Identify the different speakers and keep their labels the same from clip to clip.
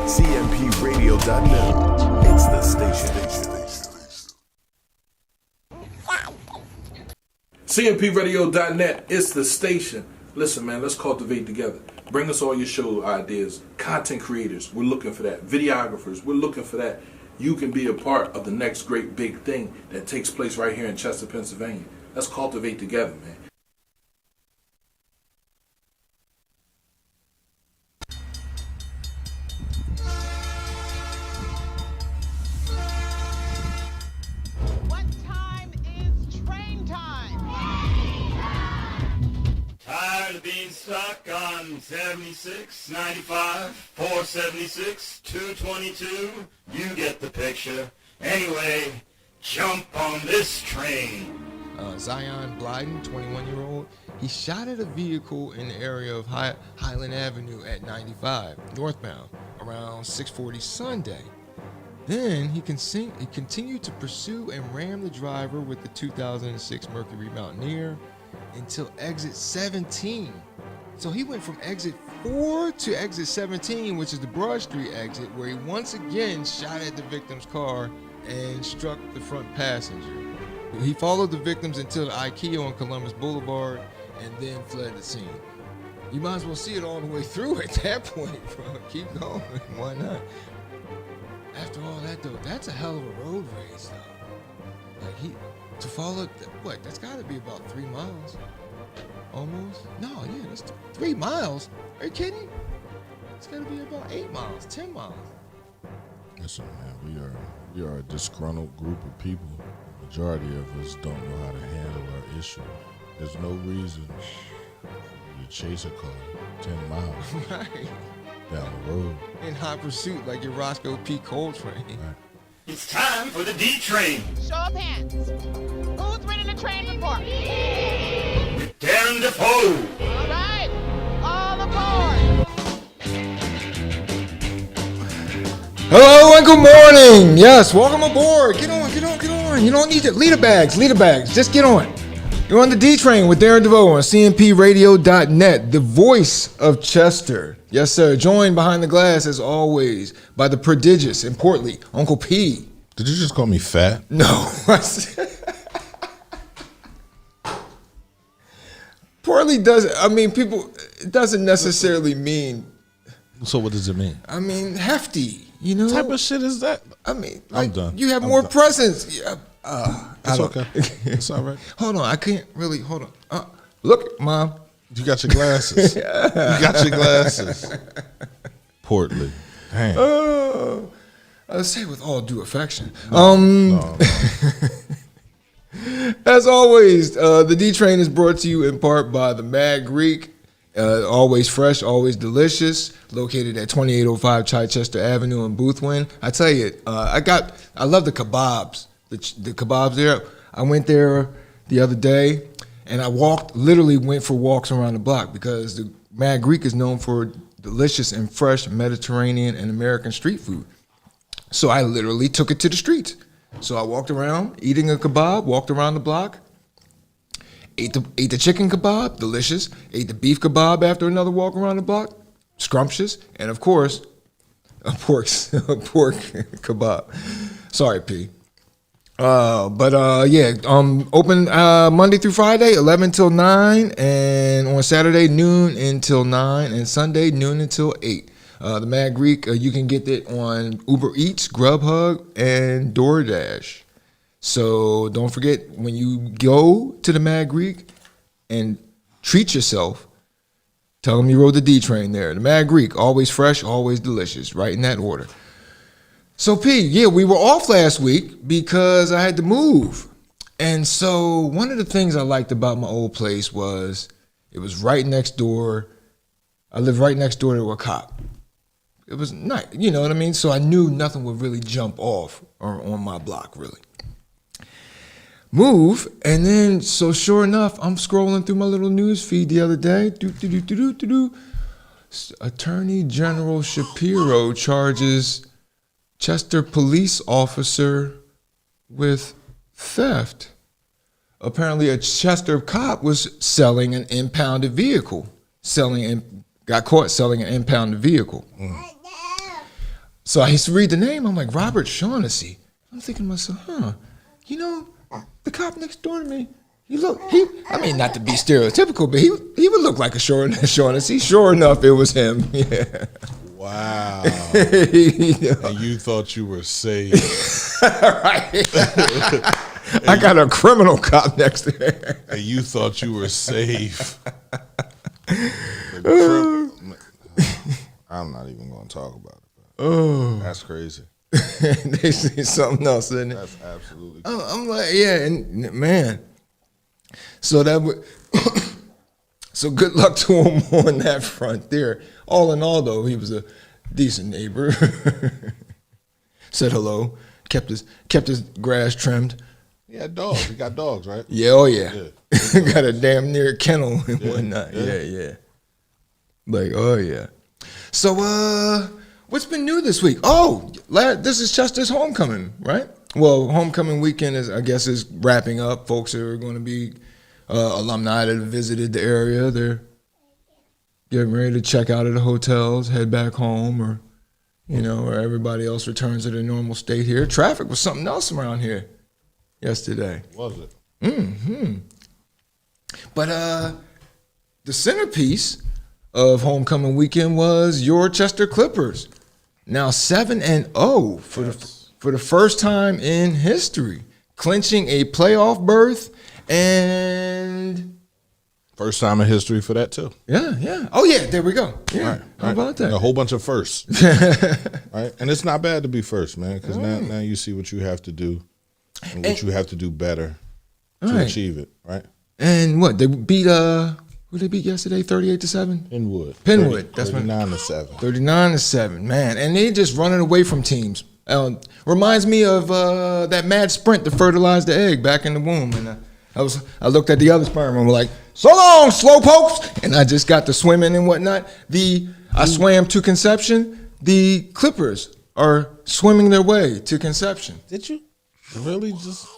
Speaker 1: CMPRadio.net. It's the station.
Speaker 2: CMPRadio.net. It's the station. Listen, man, let's cultivate together. Bring us all your show ideas. Content creators, we're looking for that. Videographers, we're looking for that. You can be a part of the next great big thing that takes place right here in Chester, Pennsylvania. Let's cultivate together, man.
Speaker 3: What time is train time?
Speaker 4: Tired of being stuck on 76, 95, 476, 222? You get the picture. Anyway, jump on this train.
Speaker 5: Zion Blyden, 21-year-old, he shot at a vehicle in the area of Highland Avenue at 95, northbound, around 6:40 Sunday. Then he continued to pursue and ram the driver with the 2006 Mercury Mountaineer until exit 17. So he went from exit 4 to exit 17, which is the Broad Street exit, where he once again shot at the victim's car and struck the front passenger. He followed the victims until the IKEA on Columbus Boulevard and then fled the scene. You might as well see it all the way through at that point, bro. Keep going. Why not? After all that, though, that's a hell of a road race, though. Like, to follow, what, that's got to be about 3 miles. Almost? No, yeah, that's 3 miles. Are you kidding? It's got to be about 8 miles, 10 miles.
Speaker 6: Listen, man, we are a disgruntled group of people. The majority of us don't know how to handle our issues. There's no reason for you to chase a car 10 miles
Speaker 5: Right.
Speaker 6: down the road.
Speaker 5: In hot pursuit, like your Roscoe P. Coltrane.
Speaker 6: Right.
Speaker 4: It's time for the D train.
Speaker 3: Show of hands. Who's ridden a train before?
Speaker 4: Darren DeVoue.
Speaker 3: All right. All aboard.
Speaker 5: Hello and good morning. Yes, welcome aboard. Get on, get on, get on. You don't need to leader bags. Just get on. You're on the D train with Darren DeVoue on CMPRadio.net, the voice of Chester. Yes, sir. Joined behind the glass, as always, by the prodigious and portly Uncle P.
Speaker 6: Did you just call me fat?
Speaker 5: No. Portly doesn't, I mean, people, it doesn't necessarily mean,
Speaker 6: So what does it mean?
Speaker 5: I mean, hefty, you know?
Speaker 6: What type of shit is that?
Speaker 5: I mean,
Speaker 6: I'm
Speaker 5: like,
Speaker 6: done.
Speaker 5: you have
Speaker 6: I'm
Speaker 5: more
Speaker 6: done.
Speaker 5: presence. Yeah.
Speaker 6: It's okay. It's all right.
Speaker 5: Hold on, I can't really, hold on. Look, Mom.
Speaker 6: You got your glasses. You got your glasses. Portly. Damn.
Speaker 5: I say with all due affection.
Speaker 6: No.
Speaker 5: As always, the D Train is brought to you in part by the Mad Greek. Always fresh, always delicious. Located at 2805 Chichester Avenue in Boothwyn. I tell you, I love the kebabs. The kebabs there. I went there the other day, and I literally went for walks around the block because the Mad Greek is known for delicious and fresh Mediterranean and American street food. So I literally took it to the streets. So I walked around eating a kebab, walked around the block, ate the chicken kebab, delicious, ate the beef kebab after another walk around the block, scrumptious, and of course, a pork kebab. Sorry, P. Open Monday through Friday, 11 till 9, and on Saturday, noon until 9, and Sunday, noon until 8. The Mad Greek, you can get it on Uber Eats, Grubhub, and DoorDash. So don't forget, when you go to the Mad Greek and treat yourself, tell them you rode the D train there. The Mad Greek, always fresh, always delicious, right in that order. So P, yeah, we were off last week because I had to move. And so one of the things I liked about my old place was it was right next door. I lived right next door to a cop. It was nice, you know what I mean? So I knew nothing would really jump off on my block, really. Move, and then, so sure enough, I'm scrolling through my little news feed the other day. Attorney General Shapiro charges Chester police officer with theft. Apparently, a Chester cop was selling an impounded vehicle got caught selling an impounded vehicle. So I used to read the name. I'm like, Robert Shaughnessy. I'm thinking to myself, you know, the cop next door to me, I mean, not to be stereotypical, but he would look like a Shaughnessy. Sure enough, it was him. Yeah.
Speaker 6: Wow.
Speaker 5: You know.
Speaker 6: And you thought you were safe.
Speaker 5: Right. I got a criminal cop next to me.
Speaker 6: And you thought you were safe. I'm not even going to talk about it.
Speaker 5: Oh.
Speaker 6: That's crazy.
Speaker 5: They see something else, isn't it?
Speaker 6: That's absolutely crazy.
Speaker 5: I'm like, yeah, and man. So so good luck to him on that front there. All in all, though, he was a decent neighbor. Said hello, kept his grass trimmed.
Speaker 6: He had dogs. He got dogs, right?
Speaker 5: Yeah, oh yeah.
Speaker 6: Yeah.
Speaker 5: Got a damn near kennel and whatnot.
Speaker 6: Yeah.
Speaker 5: Yeah. Like, oh yeah. So what's been new this week? Oh, this is Chester's homecoming, right? Well, homecoming weekend is wrapping up. Folks are going to be alumni that have visited the area. They're getting ready to check out of the hotels, head back home, or or everybody else returns to their normal state here. Traffic was something else around here yesterday.
Speaker 6: Was it?
Speaker 5: Mm-hmm. But the centerpiece of homecoming weekend was your Chester Clippers. Now 7-0 for the first time in history, clinching a playoff berth, and
Speaker 6: First time in history for that, too.
Speaker 5: yeah. Oh, yeah, there we go. Yeah,
Speaker 6: Right,
Speaker 5: how about that?
Speaker 6: And a whole bunch of firsts. Right? And it's not bad to be first, man, because now you see what you have to do and what you have to do better to achieve it, right?
Speaker 5: And what, they beat, who they beat yesterday, 38-7?
Speaker 6: Penwood.
Speaker 5: That's
Speaker 6: 39-7.
Speaker 5: 39-7, man. And they just running away from teams. Reminds me of that mad sprint to fertilize the egg back in the womb. And I looked at the other sperm and was like, so long, slowpokes. And I just got to swimming and whatnot. I swam to conception. The Clippers are swimming their way to conception.
Speaker 6: Did you really just?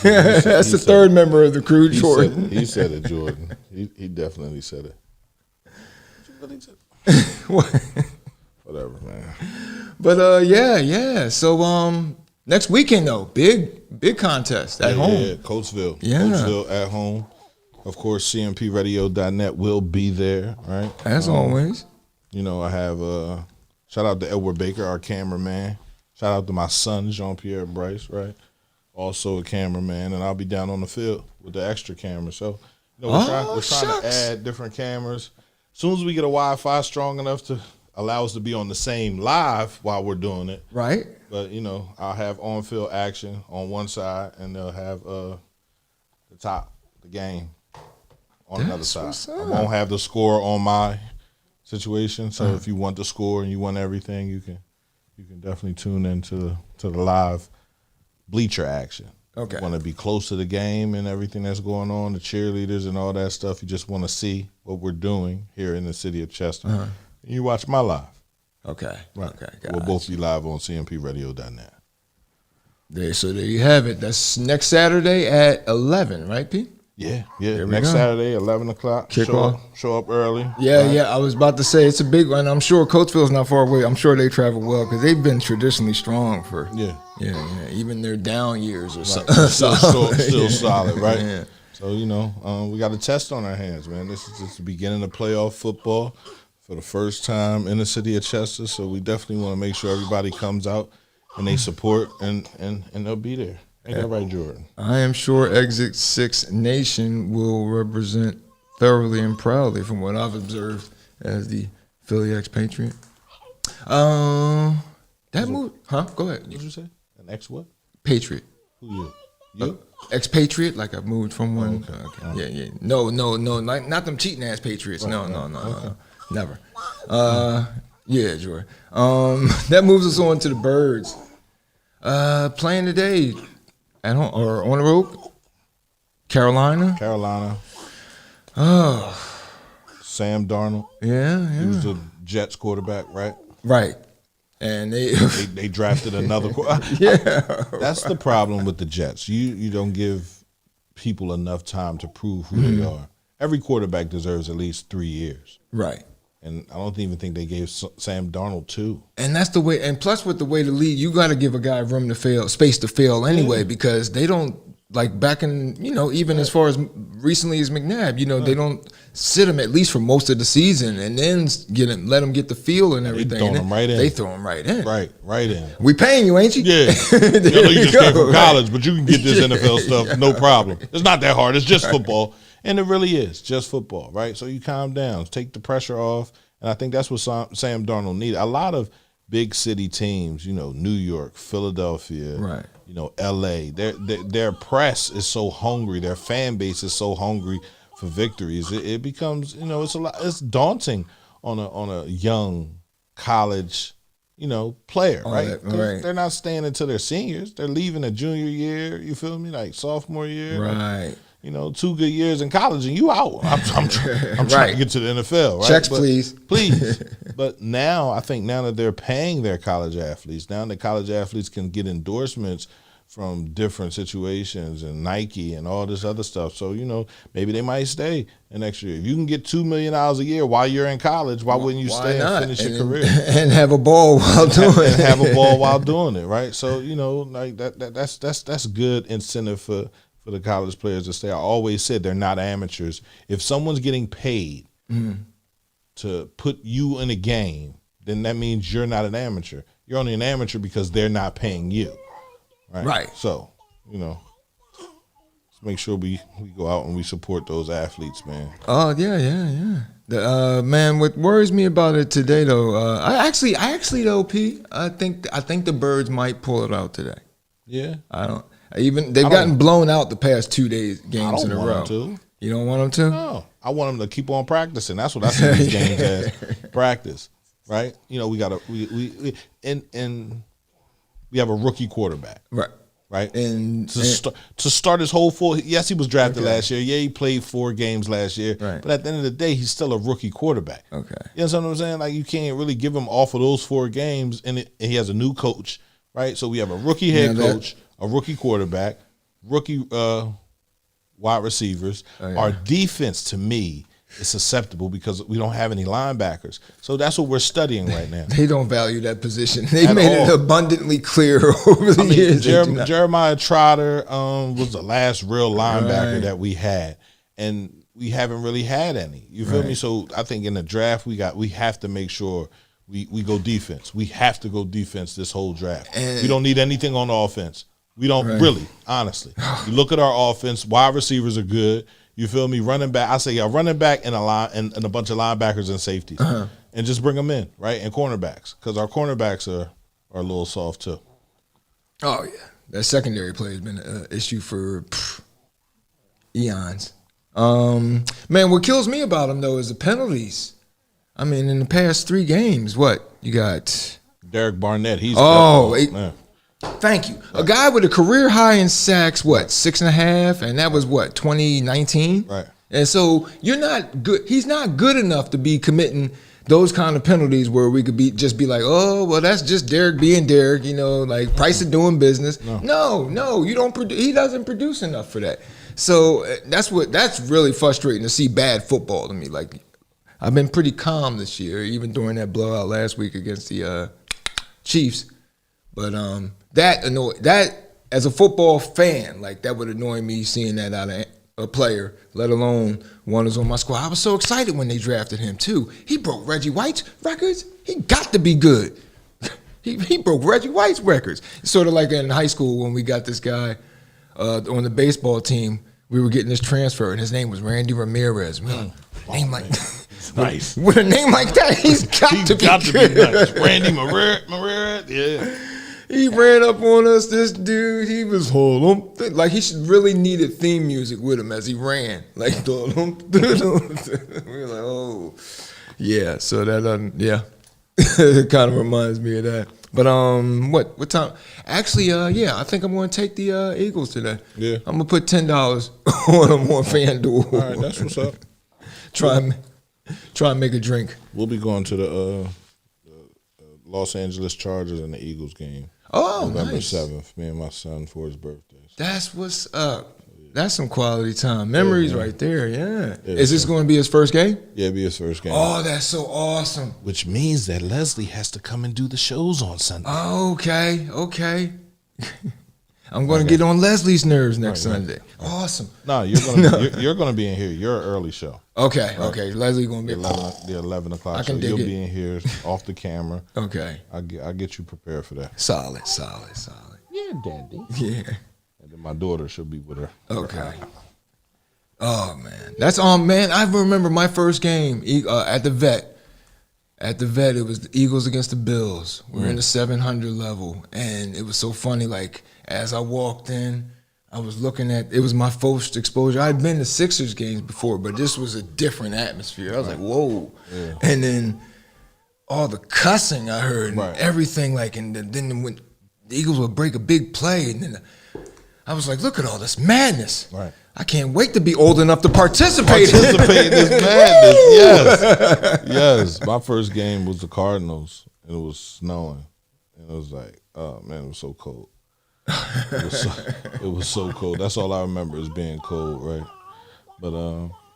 Speaker 5: That's the third member of the crew, Jordan.
Speaker 6: He said it, Jordan. He definitely said it. Whatever, man.
Speaker 5: But yeah. So next weekend though, big contest at home.
Speaker 6: Yeah, Coatesville.
Speaker 5: Yeah.
Speaker 6: Coatesville at home. Of course, CMPradio.net will be there, right?
Speaker 5: As always.
Speaker 6: I have shout out to Edward Baker, our cameraman. Shout out to my son, Jean-Pierre Bryce, right? Also a cameraman, and I'll be down on the field with the extra camera. So, we're trying to add different cameras. As soon as we get a Wi-Fi strong enough to allow us to be on the same live while we're doing it.
Speaker 5: Right.
Speaker 6: But, I'll have on-field action on one side, and they'll have the game on another side. I won't have the score on my situation. So if you want the score and you want everything, you can definitely tune into the live bleacher action.
Speaker 5: Okay.
Speaker 6: You want to be close to the game and everything that's going on, the cheerleaders and all that stuff. You just want to see what we're doing here in the city of Chester. And you watch my live.
Speaker 5: Okay.
Speaker 6: Right.
Speaker 5: Okay.
Speaker 6: We'll both be live on CMPradio.net.
Speaker 5: So there you have it. That's next Saturday at 11, right, Pete?
Speaker 6: Yeah.
Speaker 5: Next
Speaker 6: Saturday, 11 o'clock.
Speaker 5: Kickoff.
Speaker 6: Show up early.
Speaker 5: Yeah. I was about to say it's a big one. I'm sure Coatesville's not far away. I'm sure they travel well because they've been traditionally strong for even their down years or something.
Speaker 6: Still solid, right?
Speaker 5: Yeah.
Speaker 6: So we got a test on our hands, man. This is just the beginning of playoff football for the first time in the city of Chester. So we definitely want to make sure everybody comes out and they support and they'll be there. Ain't that right, Jordan?
Speaker 5: I am sure Exit 6 Nation will represent thoroughly and proudly from what I've observed as the Philly expatriate. Go ahead.
Speaker 6: What did you say? An ex what?
Speaker 5: Patriot.
Speaker 6: Who you?
Speaker 5: Expatriate, like I moved from one. Okay. Yeah. No, not them cheating ass patriots. No. Never. Yeah, Jordan. That moves us on to the Birds. Playing today at home or on the road. Carolina. Oh.
Speaker 6: Sam Darnold.
Speaker 5: Yeah.
Speaker 6: He was the Jets quarterback, right?
Speaker 5: Right. And
Speaker 6: they drafted another quarterback.
Speaker 5: Yeah.
Speaker 6: That's the problem with the Jets. You don't give people enough time to prove who they are. every quarterback deserves at least 3 years.
Speaker 5: Right.
Speaker 6: And I don't even think they gave Sam Darnold 2.
Speaker 5: And that's the way. And plus, with the way the league, you got to give a guy room to fail, space to fail anyway, because they don't like back in even as far as recently as McNabb, they don't sit him at least for most of the season, and then let him get the feel and everything.
Speaker 6: They throw him right in.
Speaker 5: They throw him right in.
Speaker 6: Right in.
Speaker 5: We paying you, ain't you?
Speaker 6: Yeah. I know you just came from college, but you can get this NFL stuff, no problem. It's not that hard. It's just football. And it really is just football, right? So you calm down, take the pressure off, and I think that's what Sam Darnold needed. A lot of big city teams, New York, Philadelphia,
Speaker 5: right?
Speaker 6: L.A. Their press is so hungry, their fan base is so hungry for victories. It becomes, it's daunting on a young college, player, right?
Speaker 5: Right.
Speaker 6: They're not staying until they're seniors. They're leaving a junior year. You feel me? Like sophomore year,
Speaker 5: right?
Speaker 6: 2 good years in college and you out. I'm trying to get to the NFL, right?
Speaker 5: Checks, please.
Speaker 6: Please. But I think now that they're paying their college athletes, now that college athletes can get endorsements from different situations and Nike and all this other stuff. So, maybe they might stay the next year. If you can get $2 million a year while you're in college, why wouldn't you stay and finish your career?
Speaker 5: And have a ball while doing it.
Speaker 6: And have a ball while doing it, right? So, like that's good incentive for the college players to stay. I always said they're not amateurs. If someone's getting paid to put you in a game, then that means you're not an amateur. You're only an amateur because they're not paying you. Right. So, let's make sure we go out and we support those athletes, man.
Speaker 5: Oh, yeah. Man, what worries me about it today, though, I actually though, P, I think the Birds might pull it out today.
Speaker 6: Yeah.
Speaker 5: They've gotten blown out the past 2 games in a row. You don't want them to?
Speaker 6: No. I want them to keep on practicing. That's what I see these games as. Practice. Right? We got we have a rookie quarterback. Right? And to start his whole yes, he was drafted last year. Yeah, he played 4 games last year.
Speaker 5: Right.
Speaker 6: But at the end of the day, he's still a rookie quarterback.
Speaker 5: Okay.
Speaker 6: You know what I'm saying? Like, you can't really give him off of those 4 games, and he has a new coach, right? So we have a rookie head coach, a rookie quarterback, rookie wide receivers. Oh, yeah. Our defense, to me, is susceptible because we don't have any linebackers. So that's what we're studying right now.
Speaker 5: They don't value that position. They made it abundantly clear over the years.
Speaker 6: Jeremiah Trotter was the last real linebacker that we had, and we haven't really had any. You feel me? So I think in the draft we have to make sure we go defense. We have to go defense this whole draft. And we don't need anything on the offense. We don't really, honestly. You look at our offense, wide receivers are good. You feel me? Running back, I say running back and a bunch of linebackers and safeties. And just bring them in, right? And cornerbacks, because our cornerbacks are a little soft too.
Speaker 5: Oh, yeah. That secondary play has been an issue for eons. Man, what kills me about them, though, is the penalties. I mean, in the past 3 games, what? You got
Speaker 6: Derek Barnett. He's
Speaker 5: thank you. A guy with a career high in sacks, 6.5, and that was 2019.
Speaker 6: Right.
Speaker 5: And so you're not good. He's not good enough to be committing those kind of penalties where we could just be like, oh, well, that's just Derek being Derek, like price of doing business. No, you don't. He doesn't produce enough for that. So that's really frustrating to see bad football to me. Like, I've been pretty calm this year, even during that blowout last week against the Chiefs. But that as a football fan, like, that would annoy me seeing that out of a player, let alone one who's on my squad. I was so excited when they drafted him too. He broke Reggie White's records. He got to be good. He broke Reggie White's records. It's sort of like in high school when we got this guy on the baseball team. We were getting this transfer, and his name was Randy Ramirez. Name like
Speaker 6: nice.
Speaker 5: With a name like that, he's got to be good.
Speaker 6: Nice. Randy Ramirez, yeah.
Speaker 5: He ran up on us, this dude. He was like he should really needed theme music with him as he ran. Like, we were like, oh, yeah. So that it kind of reminds me of that. But what time? Actually, I think I'm going to take the Eagles today.
Speaker 6: Yeah,
Speaker 5: I'm gonna put $10 on them on FanDuel.
Speaker 6: All right, that's what's up.
Speaker 5: Try and make a drink.
Speaker 6: We'll be going to the Los Angeles Chargers and the Eagles game.
Speaker 5: Oh,
Speaker 6: November
Speaker 5: nice.
Speaker 6: 7th, me and my son for his birthday.
Speaker 5: That's what's up. That's some quality time. Memories right there, yeah. Is this going to be his first game?
Speaker 6: Yeah, it'll be his first game.
Speaker 5: Oh, that's so awesome.
Speaker 6: Which means that Leslie has to come and do the shows on Sunday.
Speaker 5: Okay. I'm going to get on Leslie's nerves next Sunday. Awesome.
Speaker 6: No, you're gonna be in here. You're an early show.
Speaker 5: Okay. Leslie going to be
Speaker 6: The 11 o'clock
Speaker 5: I
Speaker 6: show.
Speaker 5: can dig
Speaker 6: You'll
Speaker 5: it.
Speaker 6: be in here off the camera.
Speaker 5: Okay.
Speaker 6: I'll get you prepared for that.
Speaker 5: Solid.
Speaker 6: Yeah, Daddy.
Speaker 5: Yeah.
Speaker 6: And then my daughter, she'll be with her.
Speaker 5: Okay. Oh man, that's man. I remember my first game at the vet. At the vet, it was the Eagles against the Bills. We were in the 700 level, and it was so funny. Like as I walked in, I was looking at. It was my first exposure. I'd been to Sixers games before, but this was a different atmosphere. I was like, whoa. Yeah. And then all the cussing I heard, and everything. Like, and then when the Eagles would break a big play, and then I was like, look at all this madness.
Speaker 6: Right.
Speaker 5: I can't wait to be old enough to participate in
Speaker 6: this madness. Yes. My first game was the Cardinals, and it was snowing, and it was like, oh man, it was so cold. It was so cold. That's all I remember is being cold, right? But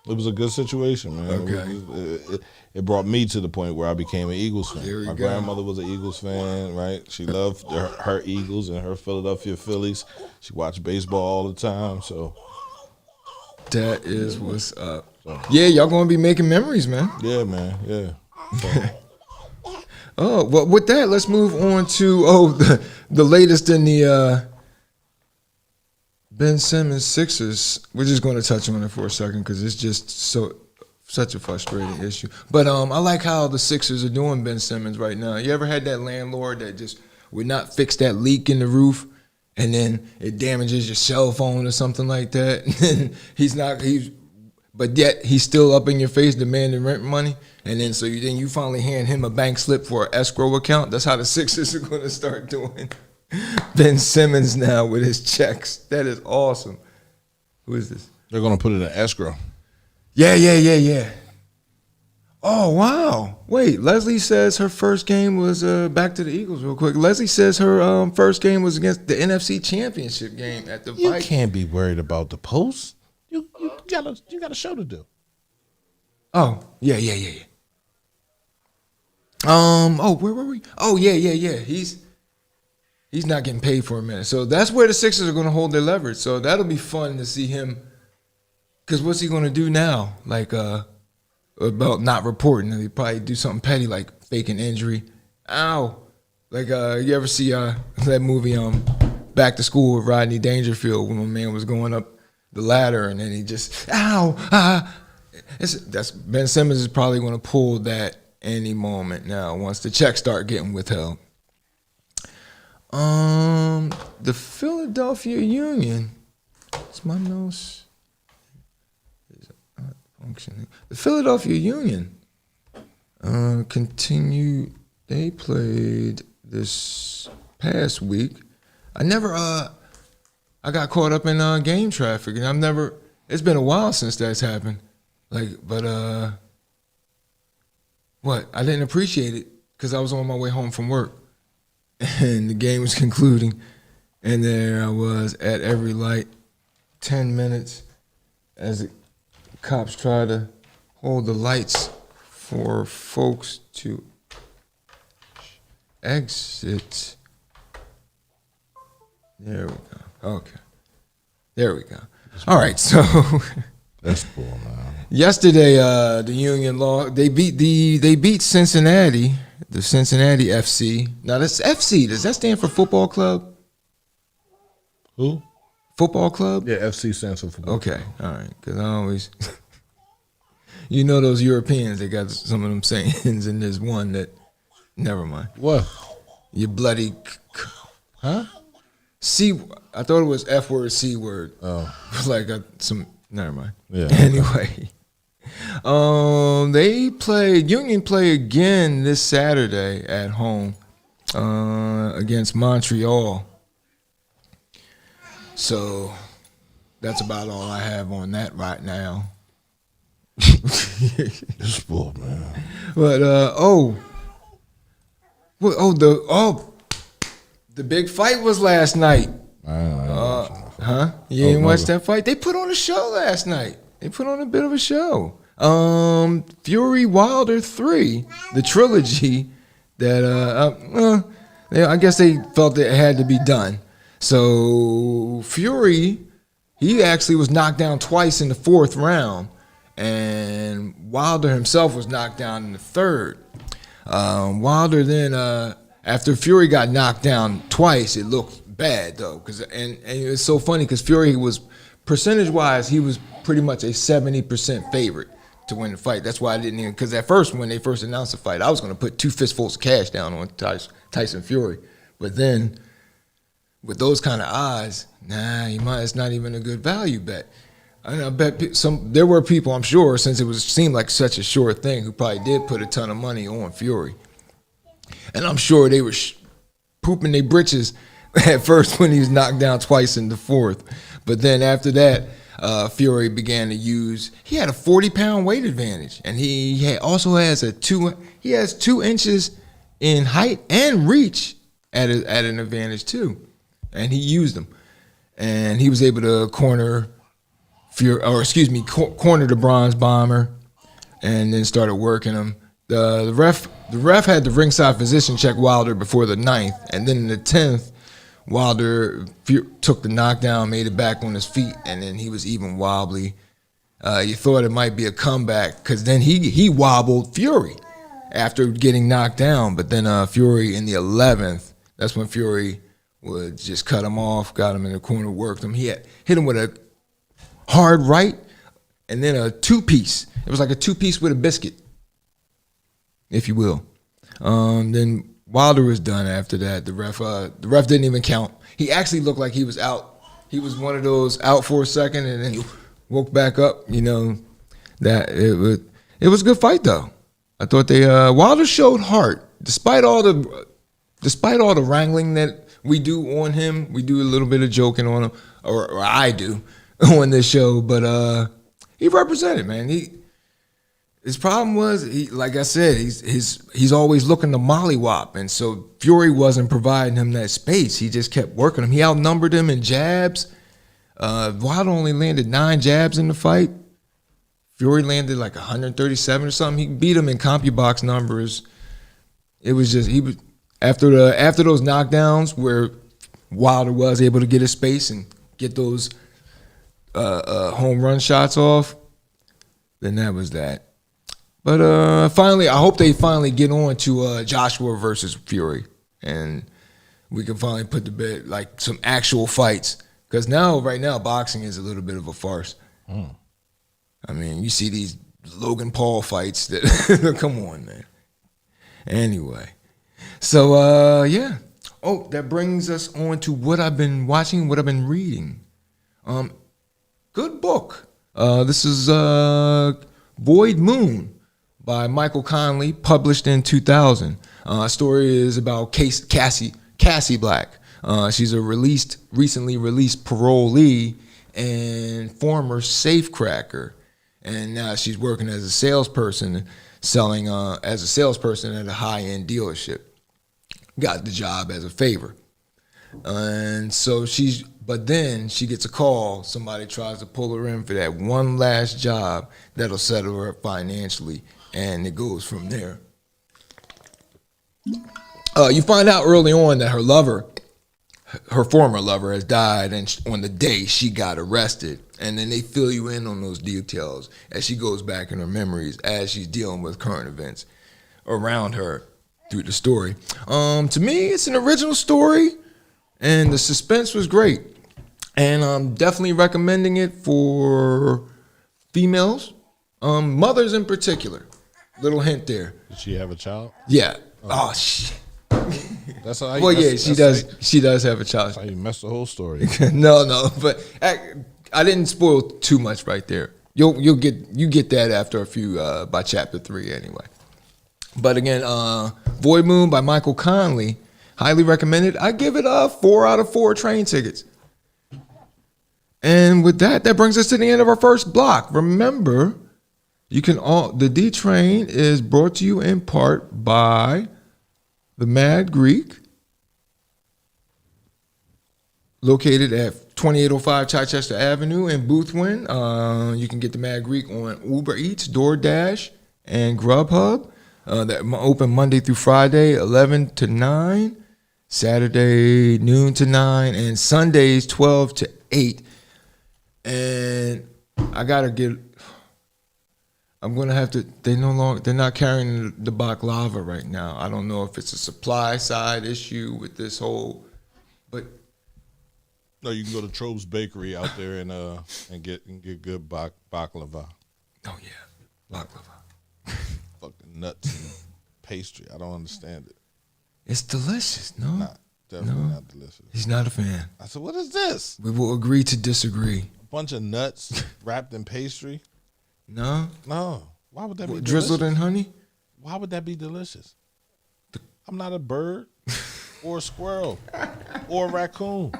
Speaker 6: it was a good situation, man.
Speaker 5: Okay.
Speaker 6: It brought me to the point where I became an Eagles fan. My
Speaker 5: go.
Speaker 6: grandmother was an Eagles fan, right? She loved her Eagles and her Philadelphia Phillies. She watched baseball all the time, so.
Speaker 5: That is what's up. Yeah, y'all gonna be making memories, man.
Speaker 6: Yeah, man. Yeah.
Speaker 5: Oh, well, with that, let's move on to the latest in the Ben Simmons Sixers. We're just going to touch on it for a second because it's just such a frustrating issue. But I like how the Sixers are doing Ben Simmons right now. You ever had that landlord that just would not fix that leak in the roof? And then it damages your cell phone or something like that. And but yet he's still up in your face demanding rent money. And then you finally hand him a bank slip for an escrow account. That's how the Sixers are going to start doing Ben Simmons now with his checks. That is awesome. Who is this?
Speaker 6: They're going to put it in escrow.
Speaker 5: Yeah. Oh, wow. Wait, Leslie says her first game was back to the Eagles real quick. Leslie says her first game was against the NFC Championship game at the
Speaker 6: You
Speaker 5: Vikings.
Speaker 6: can't be worried about the post. You got a show to do.
Speaker 5: Oh, yeah. Oh, where were we? Oh, yeah. He's not getting paid for a minute. So that's where the Sixers are going to hold their leverage. So that'll be fun to see him. Because what's he going to do now? Like, about not reporting. He'll probably do something petty like faking injury. Ow. Like, you ever see that movie, Back to School with Rodney Dangerfield when my man was going up the ladder and then he just, that's Ben Simmons is probably going to pull that any moment now once the checks start getting withheld. The Philadelphia Union. It's my nose. Functioning. The Philadelphia Union continued. They played this past week. I got caught up in game traffic, and it's been a while since that's happened. I didn't appreciate it because I was on my way home from work, and the game was concluding, and there I was at every light, 10 minutes, as the cops try to hold the lights for folks to exit. There we go. Okay. There we go. All right, so
Speaker 6: That's cool, man.
Speaker 5: yesterday the Union they beat Cincinnati, the Cincinnati FC. Now that's FC. Does that stand for football club?
Speaker 6: Who?
Speaker 5: Football club?
Speaker 6: Yeah, FC stands for football.
Speaker 5: Okay, all right. Because I always, those Europeans, they got some of them sayings, and there's one that, never mind.
Speaker 6: What?
Speaker 5: You bloody,
Speaker 6: Huh?
Speaker 5: I thought it was F word, C word.
Speaker 6: Oh.
Speaker 5: Never mind.
Speaker 6: Yeah.
Speaker 5: Anyway, Union play again this Saturday at home against Montreal. So that's about all I have on that right now.
Speaker 6: This bull, man.
Speaker 5: But the big fight was last night. Huh? Huh? You didn't watch that fight? They put on a show last night. They put on a bit of a show. Fury Wilder 3, the trilogy that I guess they felt that it had to be done. So Fury, he actually was knocked down twice in the 4th round, and Wilder himself was knocked down in the 3rd. Wilder then, after Fury got knocked down twice, it looked bad though, and it's so funny because Fury was percentage-wise, he was pretty much a 70% favorite to win the fight. That's why I didn't even, because at first when they first announced the fight, I was going to put 2 fistfuls of cash down on Tyson Fury, but then with those kind of odds, it's not even a good value bet. And I bet there were people, I'm sure, since seemed like such a sure thing, who probably did put a ton of money on Fury. And I'm sure they were pooping their britches at first when he was knocked down twice in the 4th. But then after that, Fury began to use, he had a 40-pound weight advantage. And he also has he has 2 inches in height and reach at an advantage too. And he used them. And he was able to corner the Bronze Bomber, and then started working him. The ref had the ringside physician check Wilder before the 9th, and then in the 10th, Wilder took the knockdown, made it back on his feet, and then he was even wobbly. You thought it might be a comeback, because then he wobbled Fury after getting knocked down, but then Fury in the 11th, that's when Fury would just cut him off, got him in the corner, worked him. He hit him with a hard right, and then a 2-piece. It was like a 2-piece with a biscuit, if you will. Then Wilder was done after that. The ref didn't even count. He actually looked like he was out. He was one of those out for a second and then woke back up. That it was a good fight though. I thought Wilder showed heart despite all the wrangling that we do on him. We do a little bit of joking on him, or I do on this show, but he represented, man. His problem was, like I said, he's always looking to mollywop, and so Fury wasn't providing him that space. He just kept working him. He outnumbered him in jabs. Wilder only landed 9 jabs in the fight. Fury landed like 137 or something. He beat him in CompuBox numbers. It was just after those knockdowns where Wilder was able to get his space and get those home run shots off, then that was that. But finally, I hope they finally get on to Joshua versus Fury, and we can finally put to bed like some actual fights. Because right now, boxing is a little bit of a farce. I mean, you see these Logan Paul fights that come on, man. Anyway, so yeah. Oh, that brings us on to what I've been watching, what I've been reading. Good book. This is Void Moon by Michael Conley, published in 2000. Story is about Cassie Black. She's a recently released parolee and former safecracker, and now she's working as a salesperson, selling as a salesperson at a high-end dealership. Got the job as a favor, and so but then she gets a call. Somebody tries to pull her in for that one last job that'll settle her up financially, and it goes from there. You find out early on that her former lover, has died, and on the day she got arrested. And then they fill you in on those details as she goes back in her memories as she's dealing with current events around her through the story. To me, it's an original story, and the suspense was great. And I'm definitely recommending it for females, mothers in particular. Little hint there.
Speaker 6: Did she have a child?
Speaker 5: Yeah. Oh shit.
Speaker 6: That's how.
Speaker 5: Well, yeah, she does. She does have a child.
Speaker 6: That's how you messed the whole story.
Speaker 5: No, but I didn't spoil too much right there. You get that after a few by chapter 3 anyway. But again, Void Moon by Michael Conley, highly recommended. I give it a 4 out of 4 train tickets. And with that brings us to the end of our first block. Remember, the D Train is brought to you in part by the Mad Greek, located at 2805 Chichester Avenue in Boothwyn. You can get the Mad Greek on Uber Eats, DoorDash, and Grubhub. That open Monday through Friday, 11 to 9, Saturday noon to 9, and Sundays 12 to 8. And I gotta get. I'm gonna have to. They're not carrying the baklava right now. I don't know if it's a supply side issue with this whole, but.
Speaker 6: No, you can go to Trobe's Bakery out there and get good baklava.
Speaker 5: Oh yeah, baklava.
Speaker 6: Fucking nuts and pastry. I don't understand it.
Speaker 5: It's delicious, no?
Speaker 6: Definitely not delicious.
Speaker 5: He's not a fan.
Speaker 6: I said, what is this?
Speaker 5: We will agree to disagree.
Speaker 6: A bunch of nuts wrapped in pastry?
Speaker 5: No?
Speaker 6: No. Why would that be delicious?
Speaker 5: Drizzled in honey?
Speaker 6: Why would that be delicious? I'm not a bird or a squirrel or a raccoon.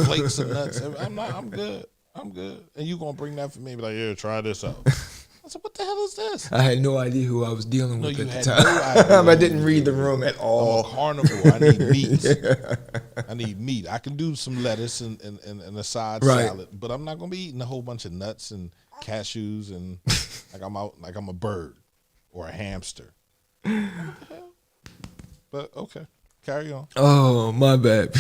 Speaker 6: Flakes of nuts. I'm good. And you gonna bring that for me? Be like, here, try this out. I said, what the hell is this?
Speaker 5: I had no idea who I was dealing with at the time.
Speaker 6: No idea.
Speaker 5: I didn't read the room at all.
Speaker 6: I'm a carnivore. I need meat. I need meat. I can do some lettuce and a side salad, but I'm not gonna be eating a whole bunch of nuts and cashews and like I'm a bird or a hamster. What the hell? But okay, carry on.
Speaker 5: Oh, my bad.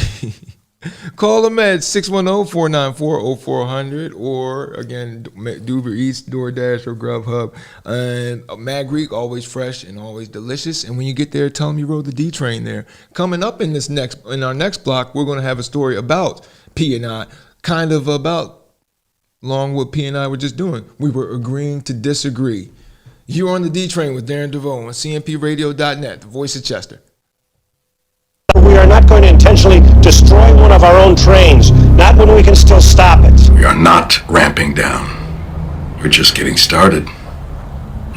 Speaker 5: Call them at 610-494-0400 or, again, Uber Eats, DoorDash, or Grubhub. And Mad Greek, always fresh and always delicious. And when you get there, tell them you rode the D train there. Coming up in our next block, we're going to have a story about P&I, kind of about along what P&I were just doing. We were agreeing to disagree. You're on the D train with Darren DeVoue on CMPRadio.net, the voice of Chester.
Speaker 7: We are not going to intentionally destroy one of our own trains, not when we can still stop it.
Speaker 1: We are not ramping down. We're just getting started.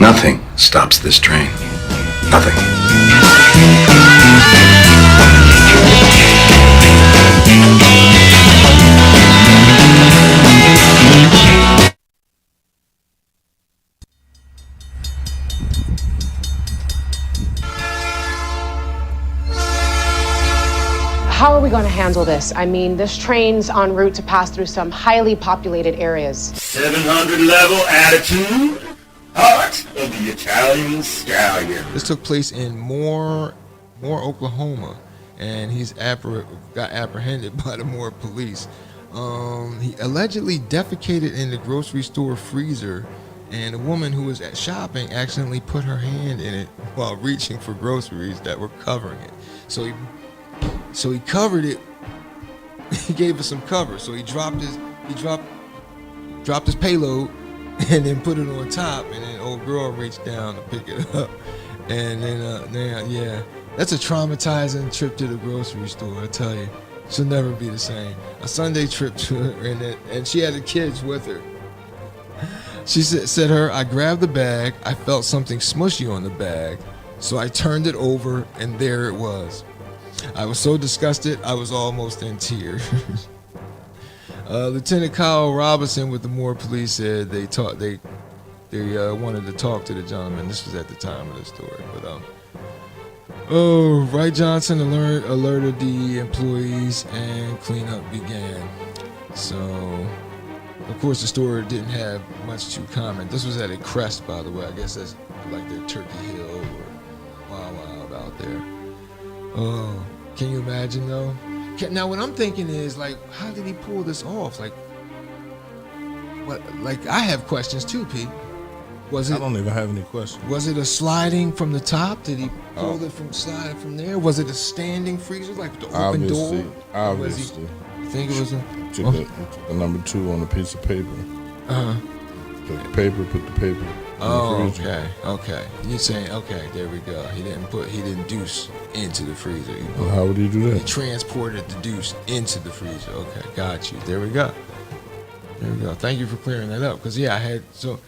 Speaker 1: Nothing stops this train. Nothing.
Speaker 8: How are we going to handle this? I mean, this train's en route to pass through some highly populated areas.
Speaker 4: 700 level attitude, heart of the Italian stallion.
Speaker 5: This took place in Moore, Oklahoma, and he's got apprehended by the Moore police. He allegedly defecated in the grocery store freezer, and a woman who was shopping accidentally put her hand in it while reaching for groceries that were covering it. So he covered it. He gave us some cover. So he dropped his payload and then put it on top. And then old girl reached down to pick it up. And then that's a traumatizing trip to the grocery store. I tell you, she'll never be the same. A Sunday trip to her, and she had the kids with her. She said I grabbed the bag. I felt something smushy on the bag, so I turned it over, and there it was. I was so disgusted, I was almost in tears. Lieutenant Kyle Robinson with the Moore Police said they wanted to talk to the gentleman. This was at the time of the story, but Wright Johnson alerted the employees and cleanup began. So, of course, the story didn't have much to comment. This was at a crest, by the way. I guess that's like their Turkey Hill or Wild out there. Oh, can you imagine though? Now what I'm thinking is like, how did he pull this off? Like, what? Like I have questions too, Pete. I
Speaker 6: don't even have any questions.
Speaker 5: Was it a sliding from the top? Did he pull it from sliding from there? Was it a standing freezer like the open door?
Speaker 6: Obviously.
Speaker 5: You think it was a?
Speaker 6: Took the number 2 on a piece of paper. Took the paper, put the paper.
Speaker 5: Okay. You're saying there we go. He didn't deuce into the freezer.
Speaker 6: Well, how would he do that?
Speaker 5: He transported the deuce into the freezer. Okay, got you. There we go. Thank you for clearing that up. Because I had so.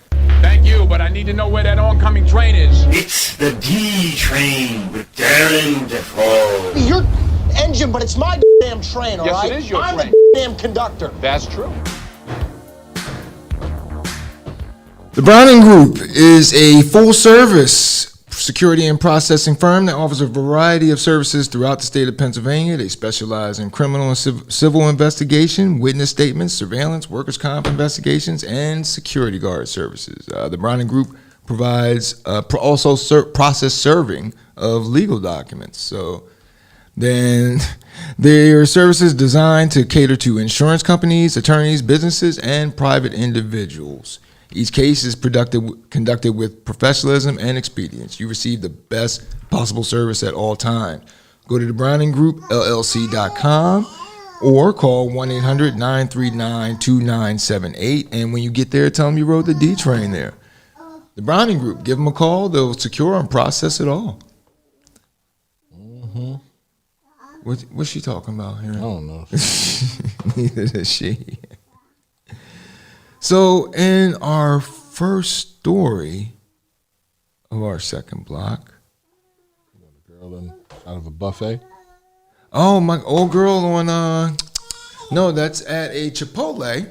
Speaker 9: Thank you, but I need to know where that oncoming train is.
Speaker 4: It's the D train with Darren DeVoue.
Speaker 7: Your engine, but it's my damn train, all right?
Speaker 9: Yes, it is your
Speaker 7: I'm
Speaker 9: train.
Speaker 7: the damn conductor.
Speaker 9: That's true.
Speaker 5: The Browning Group is a full-service security and processing firm that offers a variety of services throughout the state of Pennsylvania. They specialize in criminal and civil investigation, witness statements, surveillance, workers' comp investigations, and security guard services. The Browning Group provides process serving of legal documents. So then their services designed to cater to insurance companies, attorneys, businesses, and private individuals. Each case is conducted with professionalism and expedience. You receive the best possible service at all times. Go to thebrowninggroup.llc.com or call 1-800-939-2978. And when you get there, tell them you rode the D train there. The Browning Group, give them a call. They'll secure and process it all.
Speaker 6: Mm-hmm.
Speaker 5: What's she talking about here?
Speaker 6: I don't know.
Speaker 5: Neither does she. So in our first story of our second block.
Speaker 6: A girl out of a buffet?
Speaker 5: Oh, my old girl on, no, that's at a Chipotle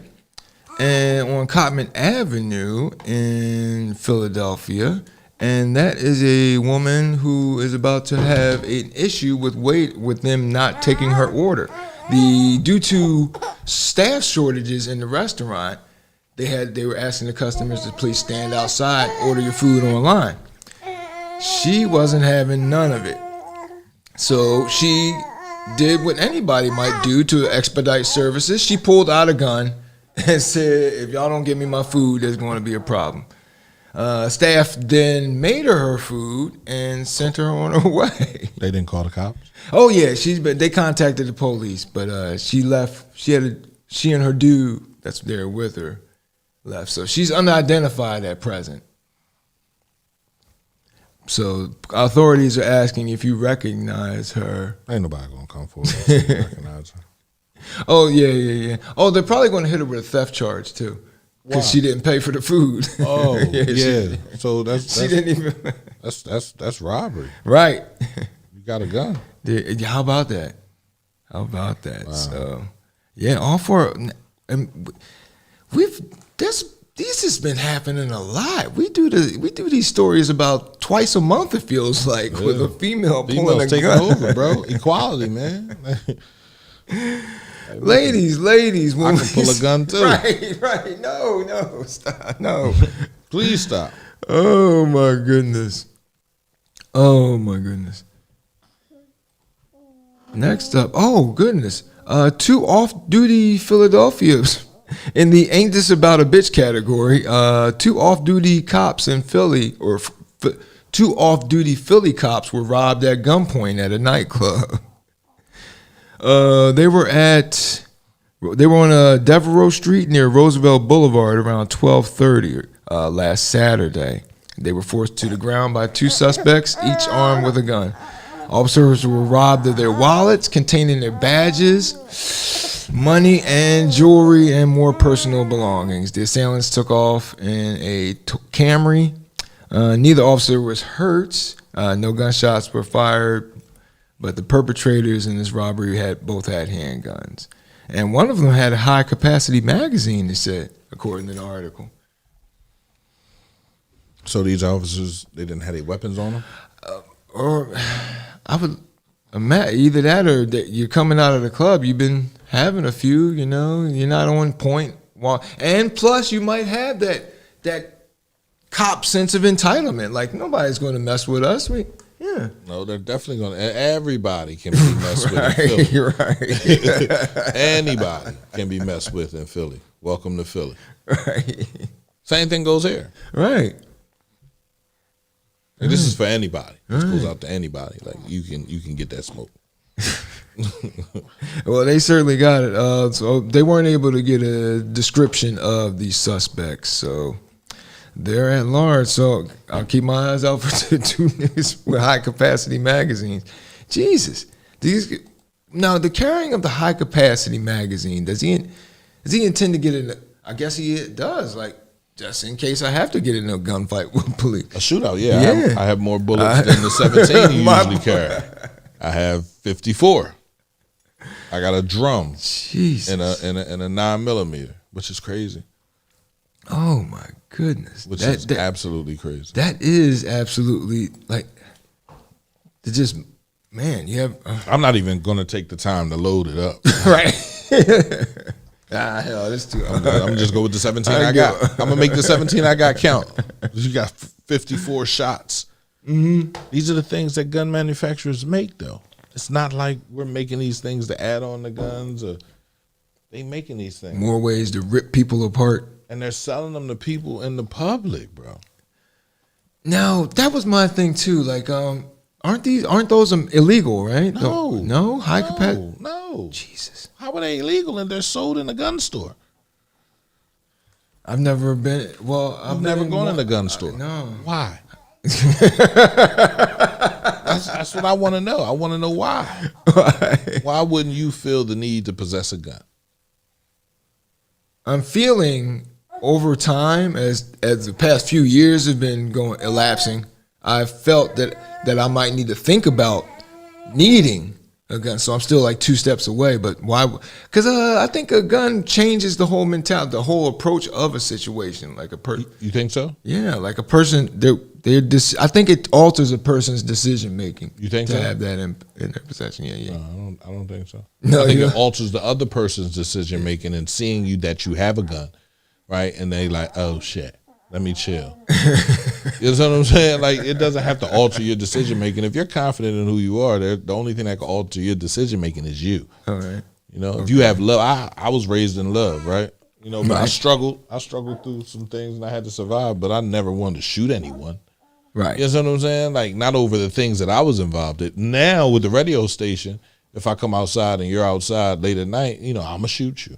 Speaker 5: and on Cotman Avenue in Philadelphia. And that is a woman who is about to have an issue with them not taking her order. Due to staff shortages in the restaurant, they were asking the customers to please stand outside, order your food online. She wasn't having none of it. So she did what anybody might do to expedite services. She pulled out a gun and said, if y'all don't give me my food, there's going to be a problem. Staff then made her food and sent her on her way.
Speaker 6: They didn't call the cops?
Speaker 5: Oh yeah, they contacted the police, but she left. She and her dude that's there with her left. So she's unidentified at present. So authorities are asking if you recognize her.
Speaker 6: Ain't nobody gonna come forward to recognize her.
Speaker 5: Oh yeah. Oh, they're probably gonna hit her with a theft charge too. Because she didn't pay for the food.
Speaker 6: Oh, yeah. So
Speaker 5: she didn't even.
Speaker 6: That's robbery.
Speaker 5: Right.
Speaker 6: You got a gun.
Speaker 5: Yeah, how about that? Wow. So, yeah, all for. And this has been happening a lot. We do these stories about twice a month. It feels like with a female pulling a
Speaker 6: taking
Speaker 5: gun
Speaker 6: over, bro. Equality, man.
Speaker 5: Ladies, when
Speaker 6: I can pull a gun too.
Speaker 5: Right. No, stop. No.
Speaker 6: Please stop.
Speaker 5: Oh my goodness. Next up, oh goodness. 2 off-duty Philadelphians in the ain't this about a bitch category. 2 off-duty cops in Philly, or 2 off-duty Philly cops were robbed at gunpoint at a nightclub. They were on Devereaux Street near Roosevelt Boulevard around 12:30 last Saturday. They were forced to the ground by 2 suspects, each armed with a gun. Officers were robbed of their wallets containing their badges, money, and jewelry, and more personal belongings. The assailants took off in a Camry. Neither officer was hurt. No gunshots were fired. But the perpetrators in this robbery both had handguns. And one of them had a high-capacity magazine, they said, according to the article.
Speaker 6: So these officers, they didn't have any weapons on them?
Speaker 5: Or I would imagine either that or that you're coming out of the club, you've been having a few, you're not on point. And plus, you might have that cop sense of entitlement. Like, nobody's going to mess with us. Yeah.
Speaker 6: No, they're definitely going to. Everybody can be messed with in Philly.
Speaker 5: Right.
Speaker 6: Anybody can be messed with in Philly. Welcome to Philly.
Speaker 5: Right.
Speaker 6: Same thing goes here.
Speaker 5: Right.
Speaker 6: And this is for anybody. This goes out to anybody. Like, you can get that smoke.
Speaker 5: Well, they certainly got it. So they weren't able to get a description of these suspects. So they're at large, so I'll keep my eyes out for 2 niggas with high-capacity magazines. Jesus. Now, the carrying of the high-capacity magazine, does he intend to get in? I guess he does, like, just in case I have to get in a gunfight with police.
Speaker 6: A shootout, yeah. I have more bullets than the 17 you usually carry. I have 54. I got a drum.
Speaker 5: Jesus.
Speaker 6: And a 9mm, which is crazy.
Speaker 5: Oh my goodness.
Speaker 6: Which is absolutely crazy.
Speaker 5: That is absolutely like to just man, you have
Speaker 6: I'm not even gonna take the time to load it up.
Speaker 5: right. Hell, this too.
Speaker 6: I'm just go with the 17 I got. I'm gonna make the 17 I got count. You got 54 shots.
Speaker 5: Mm-hmm.
Speaker 6: These are the things that gun manufacturers make, though. It's not like we're making these things to add on the guns, or they making these things.
Speaker 5: More ways to rip people apart,
Speaker 6: and they're selling them to people in the public, bro.
Speaker 5: Now that was my thing too. Like, aren't those illegal, right?
Speaker 6: No,
Speaker 5: high capacity.
Speaker 6: No,
Speaker 5: Jesus.
Speaker 6: How are they illegal and they're sold in a gun store?
Speaker 5: I've never been. Well, I've
Speaker 6: never gone in a gun store.
Speaker 5: No.
Speaker 6: Why? That's what I want to know. I want to know why. Why wouldn't you feel the need to possess a gun?
Speaker 5: I'm feeling over time, as the past few years have been elapsing, I've felt that I might need to think about needing a gun. So I'm still like 2 steps away. But why? Because I think a gun changes the whole mentality, the whole approach of a situation. Like a person.
Speaker 6: You think so?
Speaker 5: Yeah, like a person. I think it alters a person's decision making.
Speaker 6: You think
Speaker 5: to
Speaker 6: so?
Speaker 5: have that in their possession? Yeah.
Speaker 6: No, I don't think so.
Speaker 5: No,
Speaker 6: I think it alters the other person's decision making and seeing you that you have a gun, right? And they like, oh shit, let me chill. You know what I'm saying? Like, it doesn't have to alter your decision making. If you're confident in who you are, the only thing that can alter your decision making is you.
Speaker 5: All right.
Speaker 6: You know, if you have love, I was raised in love, right? You know, but
Speaker 5: Right.
Speaker 6: I struggled through some things and I had to survive, but I never wanted to shoot anyone.
Speaker 5: Right.
Speaker 6: You know what I'm saying? Like, not over the things that I was involved in. Now with the radio station, if I come outside and you're outside late at night, you know, I'm gonna shoot you,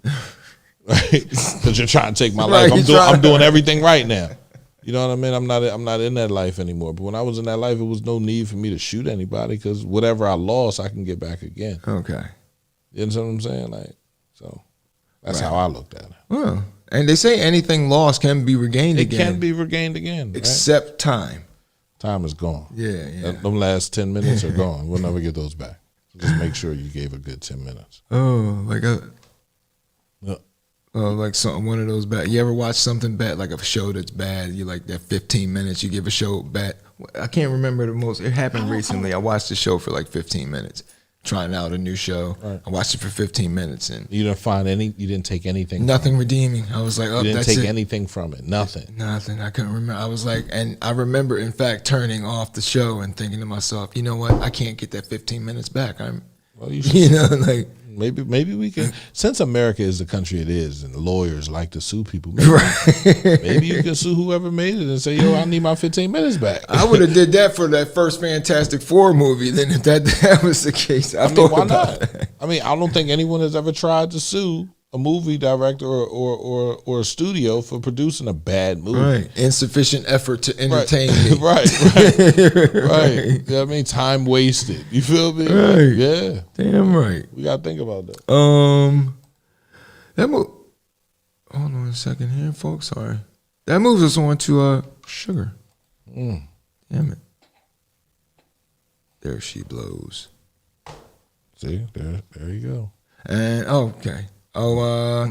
Speaker 6: right? Because you're trying to take my life. I'm doing everything right now. You know what I mean? I'm not in that life anymore. But when I was in that life, it was no need for me to shoot anybody because whatever I lost, I can get back again.
Speaker 5: Okay.
Speaker 6: You know what I'm saying? Like, so that's how I looked at it.
Speaker 5: Well, and they say anything lost can be regained again.
Speaker 6: It can be regained again, right?
Speaker 5: Except time.
Speaker 6: Time is gone.
Speaker 5: Yeah.
Speaker 6: Them last 10 minutes are gone. We'll never get those back. So just make sure you gave a good 10 minutes.
Speaker 5: Oh, like one of those bad. You ever watch something bad, like a show that's bad? You like that 15 minutes. You give a show bad. I can't remember the most. It happened recently. I watched the show for like 15 minutes, trying out a new show.
Speaker 6: Right.
Speaker 5: I watched it for 15 minutes and
Speaker 6: you didn't find any. You didn't take anything.
Speaker 5: Nothing redeeming. I was like, oh,
Speaker 6: you didn't
Speaker 5: that's
Speaker 6: take
Speaker 5: it.
Speaker 6: anything from it. Nothing.
Speaker 5: Nothing. I couldn't remember. I was like, and I remember, in fact, turning off the show and thinking to myself, you know what? I can't get that 15 minutes back.
Speaker 6: Well, you should.
Speaker 5: You know, like.
Speaker 6: Maybe we can. Since America is the country it is, and lawyers like to sue people, maybe you can sue whoever made it and say, "Yo, I need my 15 minutes back."
Speaker 5: I would have did that for that first Fantastic Four movie. Then if that was the case, I
Speaker 6: mean, why not? I mean, I don't think anyone has ever tried to sue a movie director or a studio for producing a bad movie.
Speaker 5: Right. Insufficient effort to entertain me.
Speaker 6: Right. You know what I mean? Time wasted. You feel me?
Speaker 5: Right.
Speaker 6: Yeah.
Speaker 5: Damn right.
Speaker 6: We gotta think about that.
Speaker 5: That move. Hold on a second here, folks. Sorry. That moves us on to sugar. Damn it. There she blows.
Speaker 6: See, there you go.
Speaker 5: And okay. Oh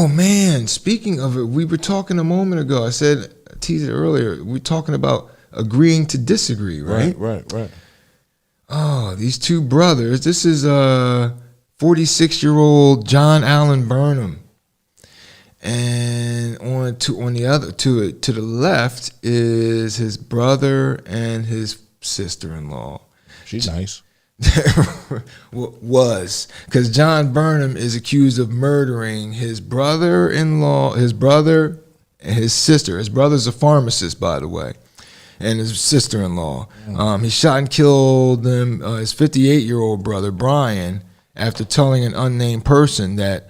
Speaker 5: man, speaking of it, we were talking a moment ago. I teased it earlier. We're talking about agreeing to disagree, right?
Speaker 6: Right.
Speaker 5: Oh, these two brothers. This is 46-year-old John Allen Burnham. And to the left is his brother and his sister-in-law.
Speaker 6: She's nice.
Speaker 5: Was because John Burnham is accused of murdering his brother-in-law, his brother and his sister. His brother's a pharmacist, by the way, and his sister-in-law. He shot and killed them, his 58-year-old brother Brian, after telling an unnamed person that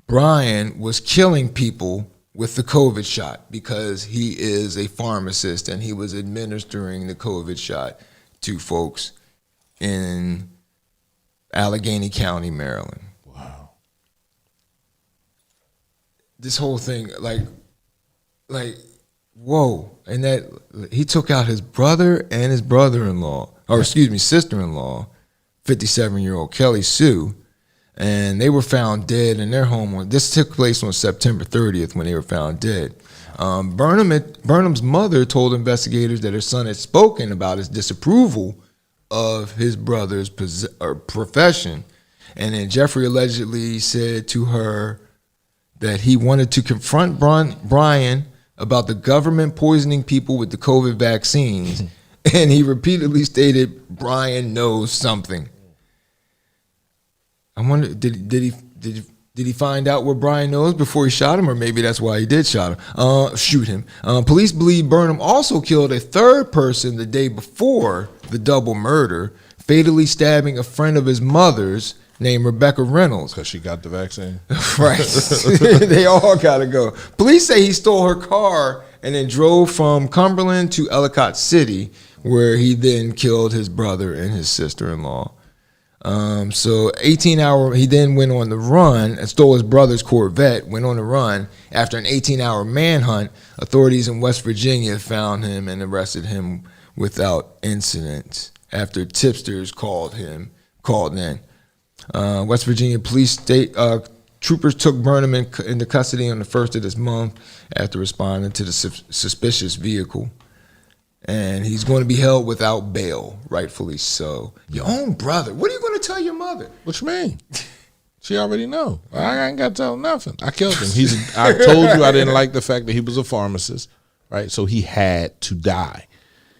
Speaker 5: Brian was killing people with the COVID shot because he is a pharmacist and he was administering the COVID shot to folks in Allegheny County, Maryland.
Speaker 6: Wow.
Speaker 5: This whole thing, like, whoa. And that he took out his brother and his sister-in-law, 57-year-old Kelly Sue. and they were found dead in their home. This took place on September 30th when they were found dead. Burnham's mother told investigators that her son had spoken about his disapproval of his brother's profession, and then Jeffrey allegedly said to her that he wanted to confront Brian about the government poisoning people with the COVID vaccines, and he repeatedly stated Brian knows something. I wonder, did he find out what Brian knows before he shot him, or maybe that's why he did shoot him? Police believe Burnham also killed a third person the day before the double murder, fatally stabbing a friend of his mother's named Rebecca Reynolds.
Speaker 6: Because she got the vaccine.
Speaker 5: Right. They all got to go. Police say he stole her car and then drove from Cumberland to Ellicott City, where he then killed his brother and his sister-in-law. So 18-hour, he then went on the run and stole his brother's Corvette, went on the run. After an 18-hour manhunt, authorities in West Virginia found him and arrested him without incident after tipsters called in. West Virginia police troopers took Burnham into custody on the 1st of this month after responding to the suspicious vehicle. And he's going to be held without bail, rightfully so. Your own brother. What are you going to tell your mother?
Speaker 6: What you mean? She already know. I ain't got to tell her nothing. I killed him. I told you I didn't like the fact that he was a pharmacist, right? So he had to die.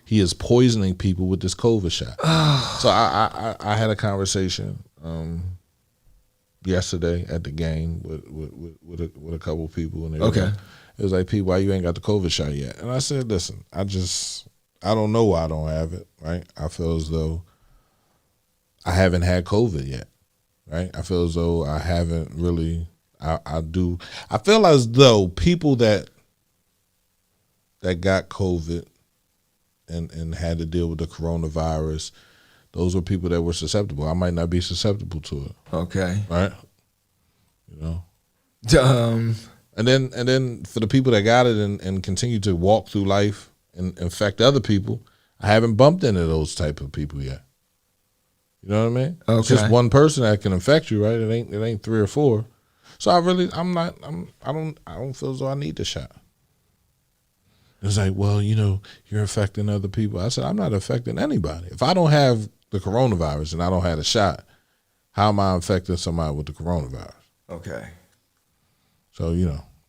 Speaker 6: He is poisoning people with this COVID shot. So I had a conversation yesterday at the game with a couple people, and they it was like, "Pete, why you ain't got the COVID shot yet?" And I said, "Listen, I don't know why I don't have it. Right? I feel as though I haven't had COVID yet. Right? I feel as though I haven't really. I feel as though people that got COVID and had to deal with the coronavirus, those were people that were susceptible. I might not be susceptible to it.
Speaker 5: Okay.
Speaker 6: Right? You know? And then for the people that got it and continue to walk through life and infect other people, I haven't bumped into those type of people yet. You know what I mean?
Speaker 5: Okay.
Speaker 6: It's just one person that can infect you, right? It ain't 3 or 4. So I don't feel as though I need the shot. It's like, well, you're infecting other people. I said, I'm not affecting anybody. If I don't have the coronavirus and I don't have a shot, how am I infecting somebody with the coronavirus?
Speaker 5: Okay.
Speaker 6: So,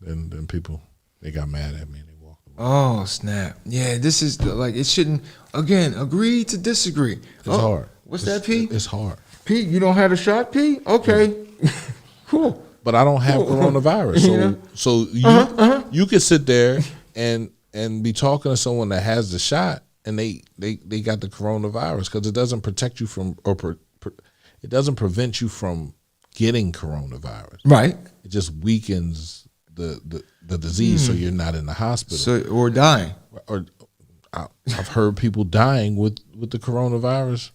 Speaker 6: then people, they got mad at me and they walked away.
Speaker 5: Oh, snap. Yeah, this is it shouldn't, again, agree to disagree.
Speaker 6: It's hard.
Speaker 5: What's that, Pete?
Speaker 6: It's hard.
Speaker 5: Pete, you don't have a shot, Pete? Okay. Cool.
Speaker 6: But I don't have coronavirus. So you can sit there and be talking to someone that has the shot and they got the coronavirus, because it doesn't protect you from, it doesn't prevent you from getting coronavirus.
Speaker 5: Right.
Speaker 6: It just weakens the disease, so you're not in the hospital.
Speaker 5: Or dying.
Speaker 6: Or I've heard people dying with the coronavirus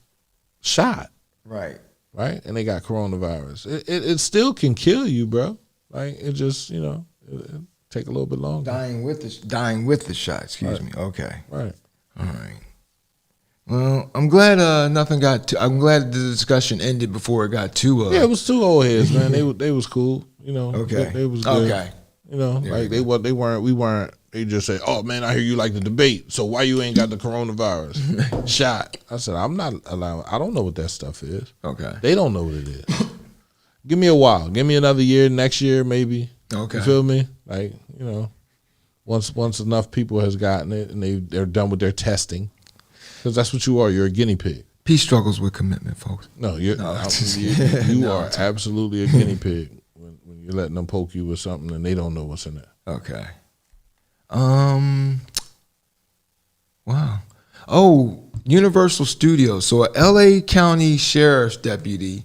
Speaker 6: shot.
Speaker 5: Right.
Speaker 6: Right? And they got coronavirus. It still can kill you, bro. Like, it just, it take a little bit longer.
Speaker 5: Dying with the shot, excuse me. Okay.
Speaker 6: Right.
Speaker 5: All right. Well, I'm glad I'm glad the discussion ended before it got too.
Speaker 6: Yeah, it was 2 old heads, man. They was cool,
Speaker 5: Okay.
Speaker 6: They was good.
Speaker 5: Okay.
Speaker 6: We weren't. They just say, "Oh man, I hear you like the debate. So why you ain't got the coronavirus shot?" I said, "I'm not allowed. I don't know what that stuff is.
Speaker 5: Okay.
Speaker 6: They don't know what it is. Give me a while. Give me another year. Next year, maybe.
Speaker 5: Okay.
Speaker 6: You feel me? Like, once enough people has gotten it and they're done with their testing, because that's what you are. You're a guinea pig.
Speaker 5: Peace struggles with commitment, folks.
Speaker 6: No, you
Speaker 5: No,
Speaker 6: are absolutely a guinea pig when you're letting them poke you with something and they don't know what's in it.
Speaker 5: Okay. Wow. Oh, Universal Studios. So a LA County Sheriff's deputy,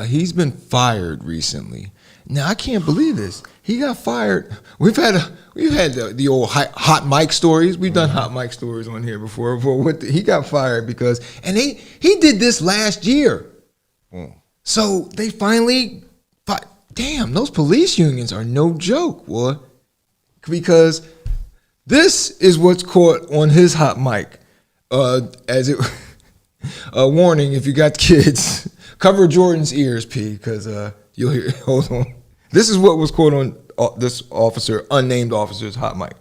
Speaker 5: he's been fired recently. Now I can't believe this. He got fired. We've had the old hot mic stories. We've done hot mic stories on here before. But he got fired because, and he did this last year. So they finally, damn, those police unions are no joke, boy. Because this is what's caught on his hot mic. A warning if you got kids. Cover Jordan's ears, P, because you'll hear. Hold on. This is what was quote on this officer, unnamed officer's hot mic.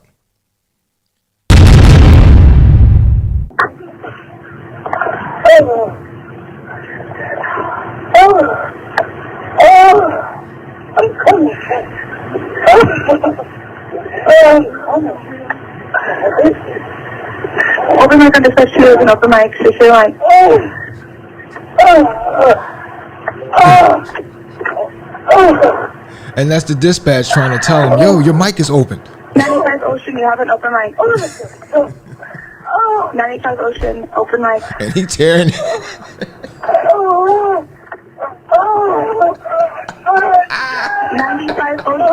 Speaker 10: Open mic on the first two and open mic, so say like,
Speaker 5: And that's the dispatch trying to tell him, yo, your mic is open.
Speaker 10: 95 Ocean, you have an open mic. 95 Ocean, open mic.
Speaker 5: And he tearing.
Speaker 10: 95 Ocean.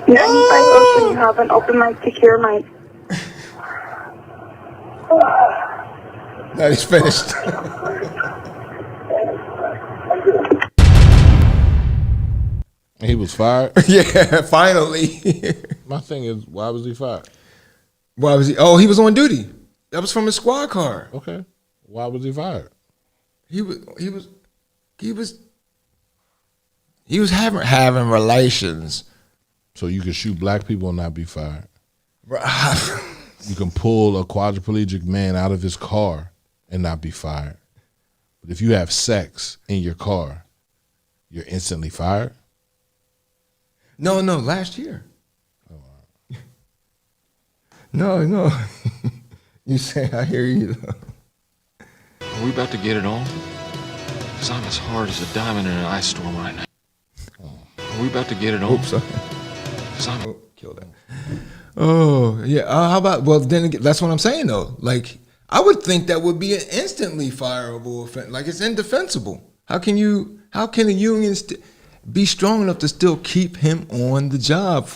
Speaker 10: 95 Ocean, you have an open mic, secure mic.
Speaker 5: No, he's finished.
Speaker 6: He was fired?
Speaker 5: Yeah, finally.
Speaker 6: My thing is, why was he fired?
Speaker 5: Why was he? Oh, he was on duty. That was from his squad car.
Speaker 6: Okay. Why was he fired?
Speaker 5: He was having relations.
Speaker 6: So you can shoot black people and not be fired. You can pull a quadriplegic man out of his car and not be fired. But if you have sex in your car, you're instantly fired?
Speaker 5: No, last year. Oh, wow. No. You say, I hear you, though.
Speaker 11: Are we about to get it on? Because I'm as hard as a diamond in an ice storm right now. Are we about to get it on?
Speaker 5: Oops, sorry. Kill that. Oh, yeah. How about, well, then again, that's what I'm saying, though. Like, I would think that would be an instantly fireable offense. Like, it's indefensible. How can the union be strong enough to still keep him on the job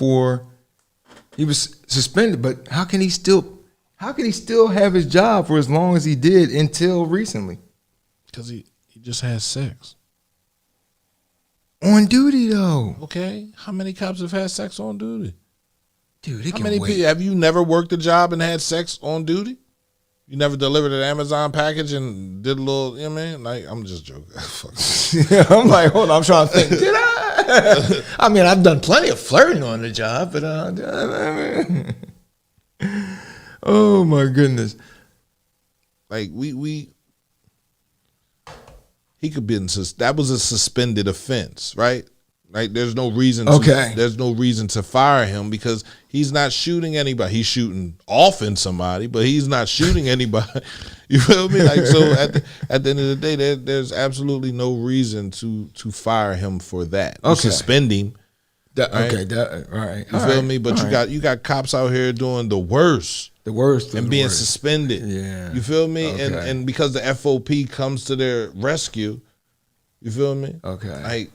Speaker 5: he was suspended, but how can he still have his job for as long as he did until recently?
Speaker 6: Because he just had sex.
Speaker 5: On duty, though.
Speaker 6: Okay. How many cops have had sex on duty?
Speaker 5: Dude, he
Speaker 6: How
Speaker 5: can
Speaker 6: many
Speaker 5: wait.
Speaker 6: people have you never worked a job and had sex on duty? You never delivered an Amazon package and did a little, you know what I mean? Like, I'm just joking.
Speaker 5: I'm like, hold on, I'm trying to think. Did I? I mean, I've done plenty of flirting on the job, but oh my goodness.
Speaker 6: Like he could be that was a suspended offense, right? Like there's no reason to fire him because he's not shooting anybody. He's shooting off in somebody, but he's not shooting anybody. You feel me? Like so at the end of the day, there's absolutely no reason to fire him for that. You suspend him.
Speaker 5: Right? Okay, all right.
Speaker 6: You feel me? But you got cops out here doing the worst.
Speaker 5: And
Speaker 6: being suspended.
Speaker 5: Yeah.
Speaker 6: You feel me?
Speaker 5: Okay.
Speaker 6: And because the FOP comes to their rescue, you feel me?
Speaker 5: Okay.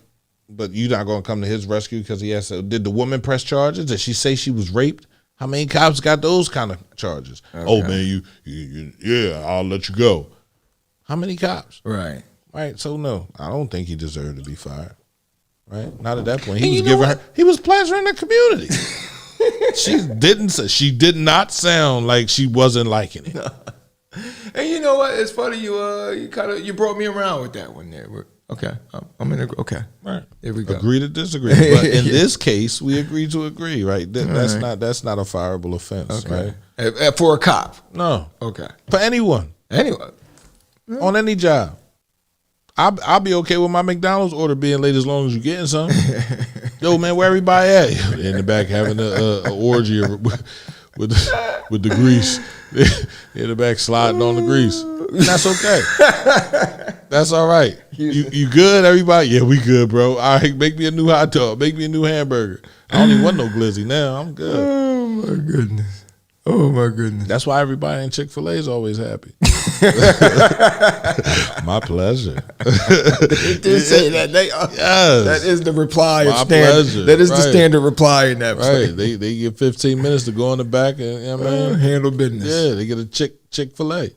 Speaker 6: But you're not gonna come to his rescue because he has to. Did the woman press charges? Did she say she was raped? How many cops got those kind of charges? Okay. Oh man, yeah, I'll let you go. How many cops?
Speaker 5: Right.
Speaker 6: So no, I don't think he deserved to be fired. Right? Not at that point. He was pleasuring the community. She did not sound like she wasn't liking it.
Speaker 5: And you know what? It's funny you brought me around with that one there. Okay, I'm in. Okay,
Speaker 6: right.
Speaker 5: Here we go.
Speaker 6: Agree to disagree, but in this case, we agree to agree. Right? That's not a fireable offense.
Speaker 5: Okay.
Speaker 6: Right?
Speaker 5: For a cop.
Speaker 6: No.
Speaker 5: Okay.
Speaker 6: For anyone. On any job. I'll be okay with my McDonald's order being late as long as you're getting some. Yo, man, where everybody at? In the back having a orgy with the grease. In the back sliding on the grease. And that's okay. That's all right. You good, everybody? Yeah, we good, bro. All right, make me a new hot dog. Make me a new hamburger. I don't even want no glizzy now. I'm good.
Speaker 5: Oh my goodness.
Speaker 6: That's why everybody in Chick-fil-A is always happy. My pleasure.
Speaker 5: They did say that.
Speaker 6: Yes.
Speaker 5: That is the reply.
Speaker 6: My pleasure.
Speaker 5: That is the standard reply in that.
Speaker 6: Right. They get 15 minutes to go in the back and you know what I mean?
Speaker 5: Handle business.
Speaker 6: Yeah, they get a Chick-fil-A.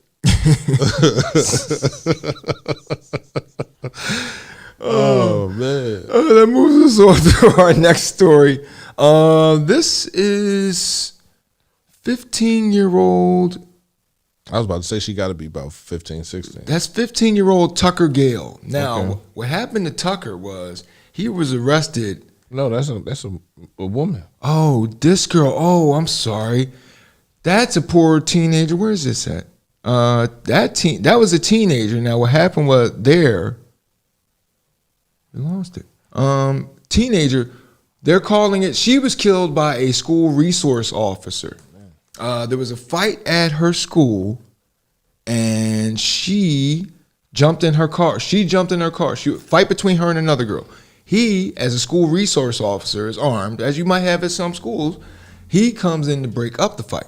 Speaker 6: Oh man.
Speaker 5: That moves us on to our next story. This is 15-year-old.
Speaker 6: I was about to say she got to be about 15, 16.
Speaker 5: That's 15-year-old Tucker Gale. Now, what happened to Tucker was he was arrested.
Speaker 6: No, that's a woman.
Speaker 5: Oh, this girl. Oh, I'm sorry. That's a poor teenager. Where is this at? That was a teenager. Now, what happened was we lost it. Teenager. They're calling it. She was killed by a school resource officer. There was a fight at her school, and she jumped in her car. She fight between her and another girl. He, as a school resource officer, is armed, as you might have at some schools. He comes in to break up the fight.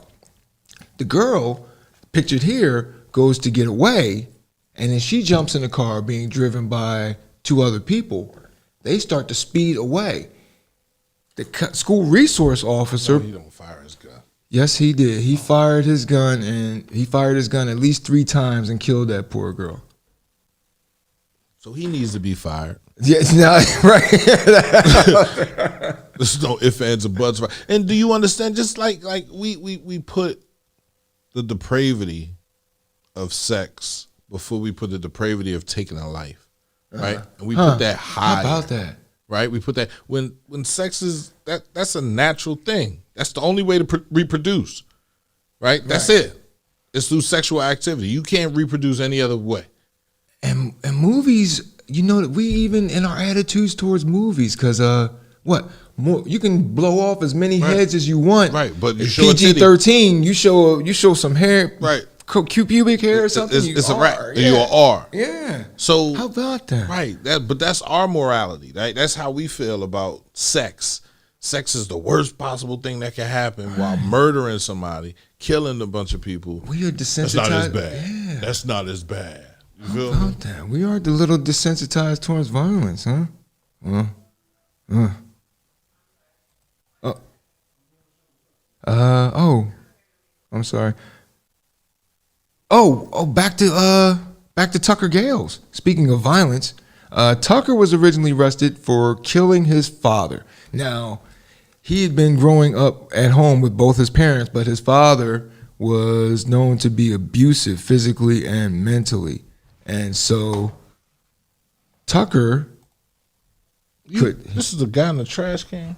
Speaker 5: The girl, pictured here, goes to get away, and then she jumps in the car being driven by 2 other people. They start to speed away. The school resource officer.
Speaker 6: No, he don't fire his gun.
Speaker 5: Yes, he did. He fired his gun, and he fired his gun at least 3 times and killed that poor girl.
Speaker 6: So he needs to be fired.
Speaker 5: Yes, no, right.
Speaker 6: There's no ifs, ands, or buts. And do you understand? Just like we put the depravity of sex before we put the depravity of taking a life, right? And we put that high.
Speaker 5: How about that?
Speaker 6: Right? We put that when sex is that's a natural thing. That's the only way to reproduce. Right? That's it. It's through sexual activity. You can't reproduce any other way.
Speaker 5: And movies, you know, that we even in our attitudes towards movies, because more you can blow off as many heads as you want.
Speaker 6: Right, but you
Speaker 5: it's
Speaker 6: show
Speaker 5: PG-13, you show some hair,
Speaker 6: right?
Speaker 5: Cute pubic hair or something.
Speaker 6: It's a rat. Yeah. You are.
Speaker 5: Yeah.
Speaker 6: So
Speaker 5: how about that?
Speaker 6: Right. But that's our morality. Right. That's how we feel about sex. Sex is the worst possible thing that can happen while murdering somebody, killing a bunch of people.
Speaker 5: We are desensitized.
Speaker 6: That's not as bad. Yeah. That's not as bad. You feel
Speaker 5: me? That? We are the little desensitized towards violence, huh? I'm sorry. Back to Tucker Gales. Speaking of violence, Tucker was originally arrested for killing his father. Now, he had been growing up at home with both his parents, but his father was known to be abusive physically and mentally. And so Tucker
Speaker 6: This is the guy in the trash can?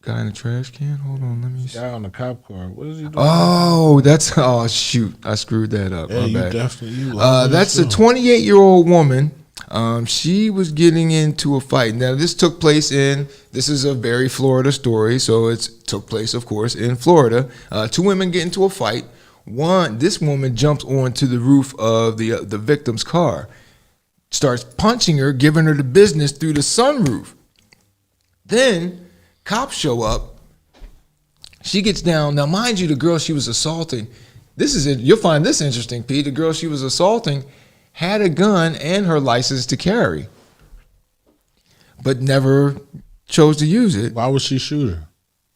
Speaker 5: Guy in the trash can? Hold on, let me see.
Speaker 6: Guy on the cop car. What is he doing?
Speaker 5: Oh, shoot. I screwed that up.
Speaker 6: Yeah,
Speaker 5: my
Speaker 6: you
Speaker 5: bad.
Speaker 6: definitely.
Speaker 5: That's a 28-year-old woman. She was getting into a fight. Now, this is a very Florida story, so it took place, of course, in Florida. 2 women get into a fight. This woman jumps onto the roof of the victim's car, starts punching her, giving her the business through the sunroof. Then cops show up. She gets down. Now, mind you, the girl she was assaulting, you'll find this interesting, Pete. The girl she was assaulting had a gun and her license to carry, but never chose to use it.
Speaker 6: Why would she shoot her?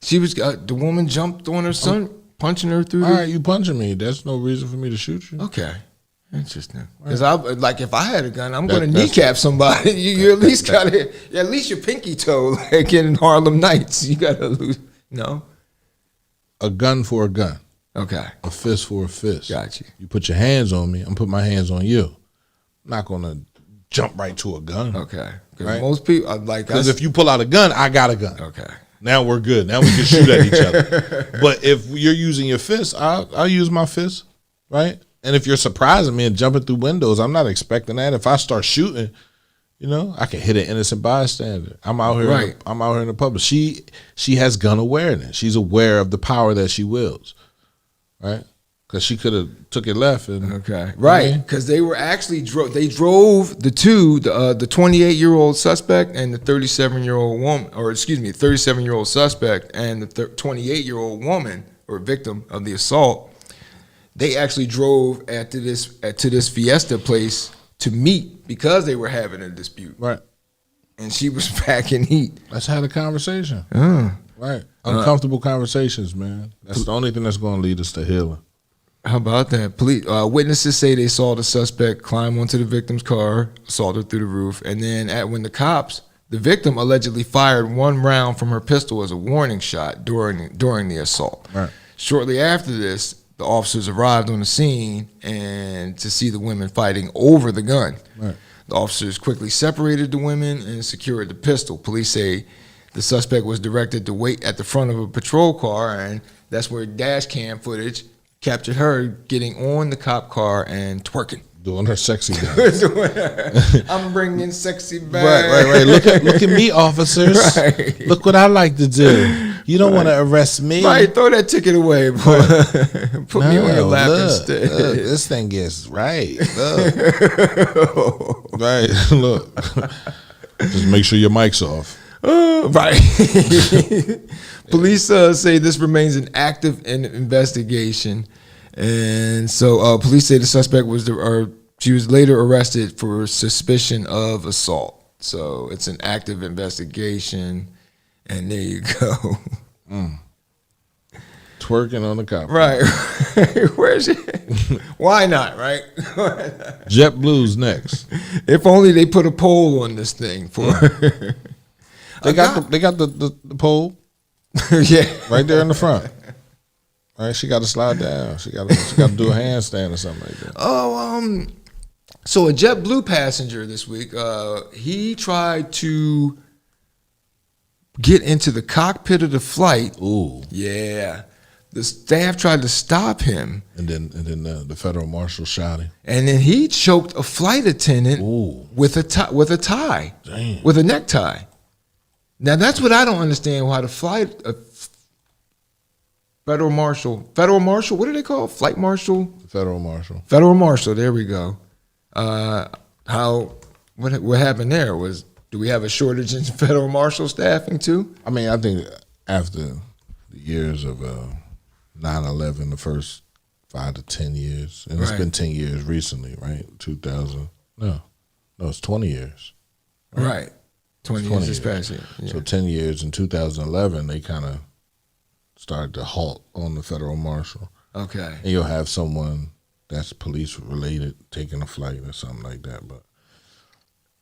Speaker 5: She was the woman jumped on her son, punching her through.
Speaker 6: All right, you punching me. That's no reason for me to shoot you.
Speaker 5: Okay. Interesting. Because if I had a gun, I'm going to kneecap somebody. You at least got to, at least your pinky toe, like in Harlem Nights. You got to lose. No.
Speaker 6: A gun for a gun.
Speaker 5: Okay.
Speaker 6: A fist for a fist.
Speaker 5: Got you.
Speaker 6: You put your hands on me, I'm putting my hands on you. I'm not going to jump right to a gun.
Speaker 5: Okay. Because
Speaker 6: right?
Speaker 5: most people
Speaker 6: because if you pull out a gun, I got a gun.
Speaker 5: Okay.
Speaker 6: Now we're good. Now we can shoot at each other. But if you're using your fist, I'll use my fist, right? And if you're surprising me and jumping through windows, I'm not expecting that. If I start shooting, I can hit an innocent bystander. I'm out here.
Speaker 5: Right.
Speaker 6: I'm out here in the public. She has gun awareness. She's aware of the power that she wields, right? Because she could have took it left and
Speaker 5: right. Because they were actually drove the 28-year-old suspect and the 37-year-old woman, or excuse me, 37-year-old suspect and the 28-year-old woman or victim of the assault. They actually drove to this Fiesta place to meet because they were having a dispute.
Speaker 6: Right.
Speaker 5: And she was packing heat.
Speaker 6: Let's have a conversation. Right. Uncomfortable conversations, man. That's the only thing that's going to lead us to healing.
Speaker 5: How about that? Police witnesses say they saw the suspect climb onto the victim's car, assault her through the roof, and then when the cops The victim allegedly fired one round from her pistol as a warning shot during the assault.
Speaker 6: Right.
Speaker 5: Shortly after this, the officers arrived on the scene and to see the women fighting over the gun.
Speaker 6: Right.
Speaker 5: The officers quickly separated the women and secured the pistol. Police say the suspect was directed to wait at the front of a patrol car, and that's where dash cam footage captured her getting on the cop car and twerking.
Speaker 6: Doing her sexy dance.
Speaker 5: I'm bringing sexy back.
Speaker 6: Right. Look at me, officers.
Speaker 5: Right.
Speaker 6: Look what I like to do. You don't want to arrest me.
Speaker 5: Right, throw that ticket away, boy. Put me on your lap instead.
Speaker 6: Look, this thing gets right. Look. Right, look. Just make sure your mic's off.
Speaker 5: Right. Police say this remains an active investigation. And so police say the suspect she was later arrested for suspicion of assault. So it's an active investigation, and there you go.
Speaker 6: Twerking on the cop.
Speaker 5: Right. Where's it? Why not, right?
Speaker 6: JetBlue's next.
Speaker 5: If only they put a poll on this thing for
Speaker 6: They got the pole.
Speaker 5: Yeah.
Speaker 6: Right there in the front. Right, she got to slide down. She got to do a handstand or something like that.
Speaker 5: Oh, so a JetBlue passenger this week, he tried to get into the cockpit of the flight.
Speaker 6: Ooh,
Speaker 5: yeah. The staff tried to stop him,
Speaker 6: and then the federal marshal shot him,
Speaker 5: and then he choked a flight attendant with a tie,
Speaker 6: Damn.
Speaker 5: with a necktie. Now that's what I don't understand. Why the flight. Federal marshal, what do they call it? Flight marshal?
Speaker 6: Federal marshal, there we go.
Speaker 5: What happened there? Do we have a shortage in federal marshal staffing too?
Speaker 6: I mean, I think after the years of 9/11, the first 5 to 10 years, and it's been 10 years recently, right? 2000, no, it's 20 years.
Speaker 5: Right. 20 years this past year. Yeah.
Speaker 6: So 10 years in 2011, they kind of started to halt on the federal marshal.
Speaker 5: Okay.
Speaker 6: And you'll have someone that's police related taking a flight or something like that. But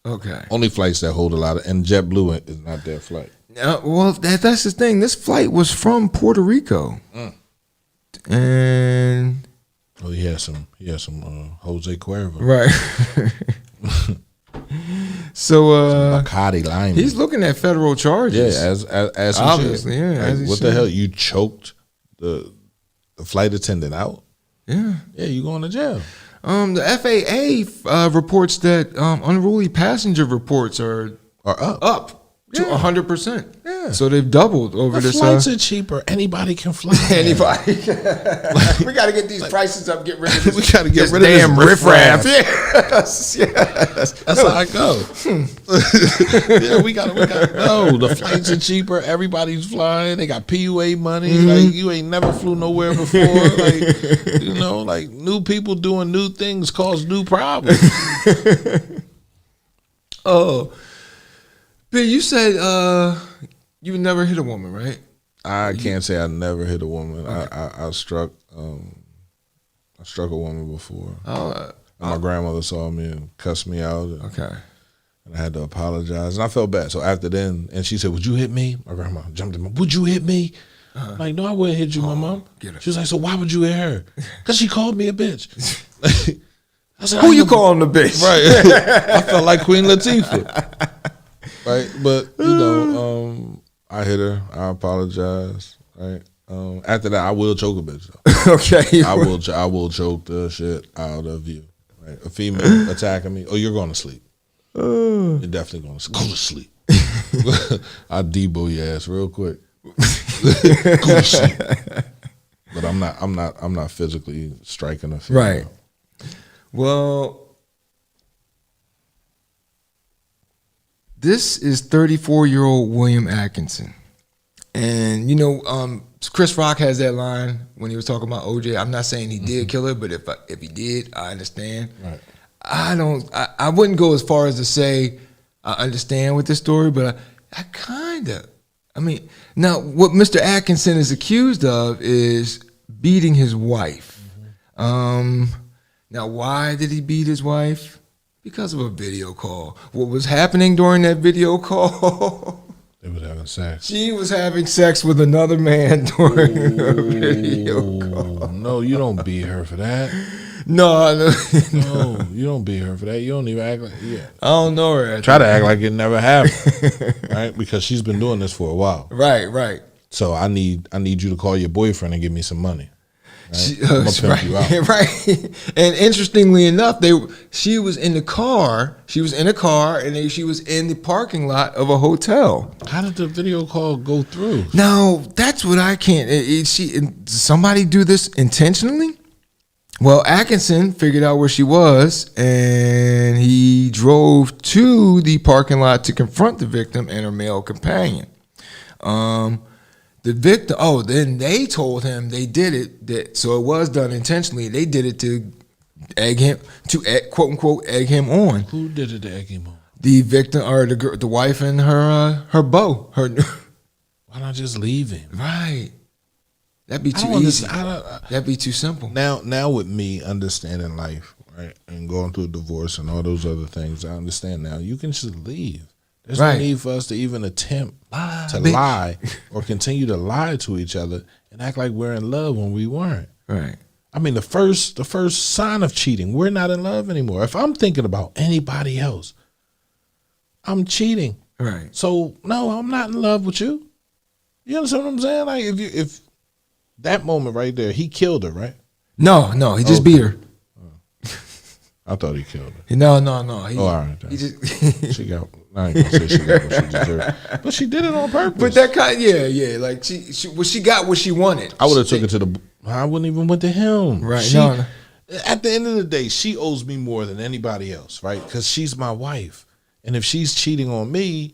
Speaker 5: okay.
Speaker 6: Only flights that hold a lot of, and JetBlue is not their flight.
Speaker 5: Well, that's the thing. This flight was from Puerto Rico. And
Speaker 6: he has some Jose Cuervo.
Speaker 5: Right. So
Speaker 6: Bacardi Lime.
Speaker 5: He's looking at federal charges.
Speaker 6: Yeah, as he
Speaker 5: obviously,
Speaker 6: should.
Speaker 5: yeah.
Speaker 6: Like, what the hell? You choked the flight attendant out?
Speaker 5: Yeah.
Speaker 6: Yeah, you going to jail.
Speaker 5: The FAA reports that unruly passenger reports are up to 100%.
Speaker 6: Yeah.
Speaker 5: So they've doubled over
Speaker 6: The
Speaker 5: this.
Speaker 6: flights are cheaper. Anybody can fly.
Speaker 5: Anybody. We got to get these prices up. Get rid of this.
Speaker 6: We got to get rid of
Speaker 5: damn
Speaker 6: this
Speaker 5: riffraff.
Speaker 6: Yes. That's how I go. Yeah, we got. No, the flights are cheaper. Everybody's flying. They got PUA money. Like you ain't never flew nowhere before. Like like new people doing new things cause new problems.
Speaker 5: Oh. Bill, you said you never hit a woman, right?
Speaker 6: I can't say I never hit a woman. Okay. I struck a woman before. My grandmother saw me and cussed me out. And I had to apologize, and I felt bad. So after then, and she said, "Would you hit me?" My grandma jumped in. Would you hit me? Like, no, I wouldn't hit you, my mom. She was like, "So why would you hit her?" Because she called me a bitch. I said,
Speaker 5: "Who you calling a bitch?"
Speaker 6: Right. I felt like Queen Latifah. Right, but I hit her. I apologize. Right. After that, I will choke a bitch. Though.
Speaker 5: Okay.
Speaker 6: I will choke the shit out of you. Right. A female attacking me. Oh, you're going to sleep. You're definitely going to go to sleep. I Debo your ass real quick. Go to sleep. But I'm not physically striking a female.
Speaker 5: Right. Well. This is 34-year-old William Atkinson. And, Chris Rock has that line when he was talking about OJ. I'm not saying he did kill her, but if he did, I understand.
Speaker 6: Right.
Speaker 5: I wouldn't go as far as to say I understand with this story, but I kind of. Now, what Mr. Atkinson is accused of is beating his wife. Now, why did he beat his wife? Because of a video call. What was happening during that video call?
Speaker 6: They was having sex.
Speaker 5: She was having sex with another man during a video call.
Speaker 6: No, you don't beat her for that.
Speaker 5: No,
Speaker 6: you don't beat her for that. You don't even act like
Speaker 5: I don't know her.
Speaker 6: Try to act like it never happened, right? Because she's been doing this for a while.
Speaker 5: Right.
Speaker 6: So I need you to call your boyfriend and give me some money. Right?
Speaker 5: I'm gonna pimp you out. Right. And interestingly enough, she was in the car. She was in a car, and she was in the parking lot of a hotel.
Speaker 6: How did the video call go through?
Speaker 5: Now that's what I can't. Did somebody do this intentionally? Well, Atkinson figured out where she was, and he drove to the parking lot to confront the victim and her male companion. The victim. Oh, then they told him they did it. So it was done intentionally. They did it to egg him, quote unquote egg him on.
Speaker 6: Who did it to egg him on?
Speaker 5: The victim or the wife and her beau.
Speaker 6: Why not just leave him?
Speaker 5: Right. That'd be too easy. That'd be too simple.
Speaker 6: Now with me understanding life, right, and going through a divorce and all those other things, I understand now. You can just leave. There's no need for us to even attempt to lie or continue to lie to each other and act like we're in love when we weren't.
Speaker 5: Right.
Speaker 6: I mean, the first sign of cheating, we're not in love anymore. If I'm thinking about anybody else, I'm cheating.
Speaker 5: Right.
Speaker 6: So no, I'm not in love with you. You understand what I'm saying? Like if that moment right there, he killed her, right?
Speaker 5: No, he just beat her.
Speaker 6: I thought he killed her.
Speaker 5: No.
Speaker 6: All right. He just she got. I ain't gonna say she got what she deserved, but she did it on purpose.
Speaker 5: But that kind, yeah. Like she got what she wanted.
Speaker 6: I would have took it to the. I wouldn't even went to him.
Speaker 5: Right.
Speaker 6: No. At the end of the day, she owes me more than anybody else, right? Because she's my wife, and if she's cheating on me,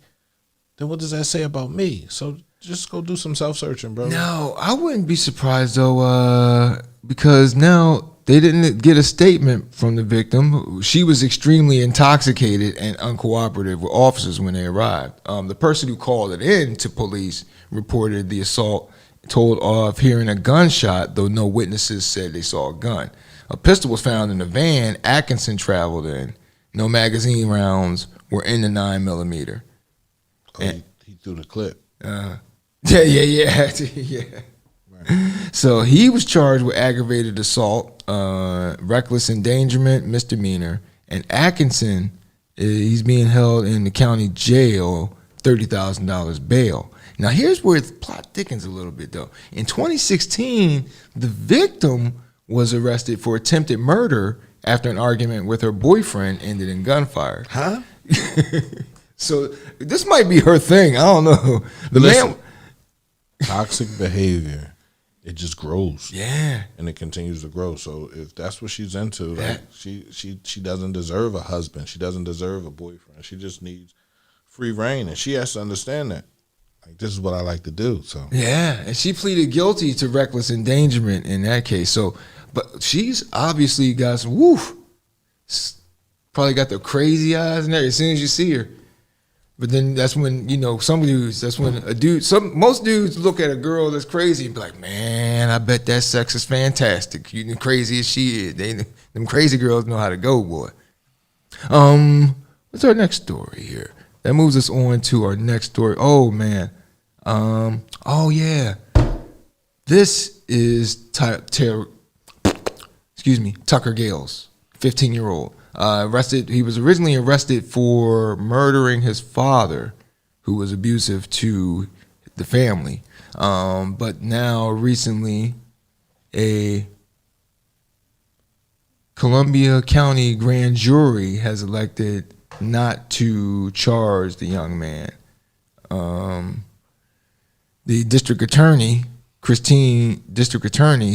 Speaker 6: then what does that say about me? So just go do some self-searching, bro.
Speaker 5: No, I wouldn't be surprised though, because now they didn't get a statement from the victim. She was extremely intoxicated and uncooperative with officers when they arrived. The person who called it in to police reported the assault, told of hearing a gunshot, though no witnesses said they saw a gun. A pistol was found in the van Atkinson traveled in. No magazine rounds were in the 9mm.
Speaker 6: He threw the clip.
Speaker 5: Yeah. So he was charged with aggravated assault, reckless endangerment, misdemeanor, and Atkinson, he's being held in the county jail, $30,000 bail. Now here's where the plot thickens a little bit though. In 2016, the victim was arrested for attempted murder after an argument with her boyfriend ended in gunfire.
Speaker 6: Huh?
Speaker 5: So this might be her thing. I don't know.
Speaker 6: Toxic behavior, it just grows.
Speaker 5: Yeah.
Speaker 6: And it continues to grow. So if that's what she's into, like she doesn't deserve a husband. She doesn't deserve a boyfriend. She just needs free reign, and she has to understand that. Like, this is what I like to do. So
Speaker 5: yeah, and she pleaded guilty to reckless endangerment in that case. So, but she's obviously got some probably got the crazy eyes and everything as soon as you see her. But then that's when, some dudes, most dudes look at a girl that's crazy and be like, man, I bet that sex is fantastic. You know, crazy as she is. Them crazy girls know how to go, boy. What's our next story here? That moves us on to our next story. Oh, man. This is Tucker Gales, 15-year-old. Arrested. He was originally arrested for murdering his father, who was abusive to the family. But now, recently, a Columbia County grand jury has elected not to charge the young man. The district attorney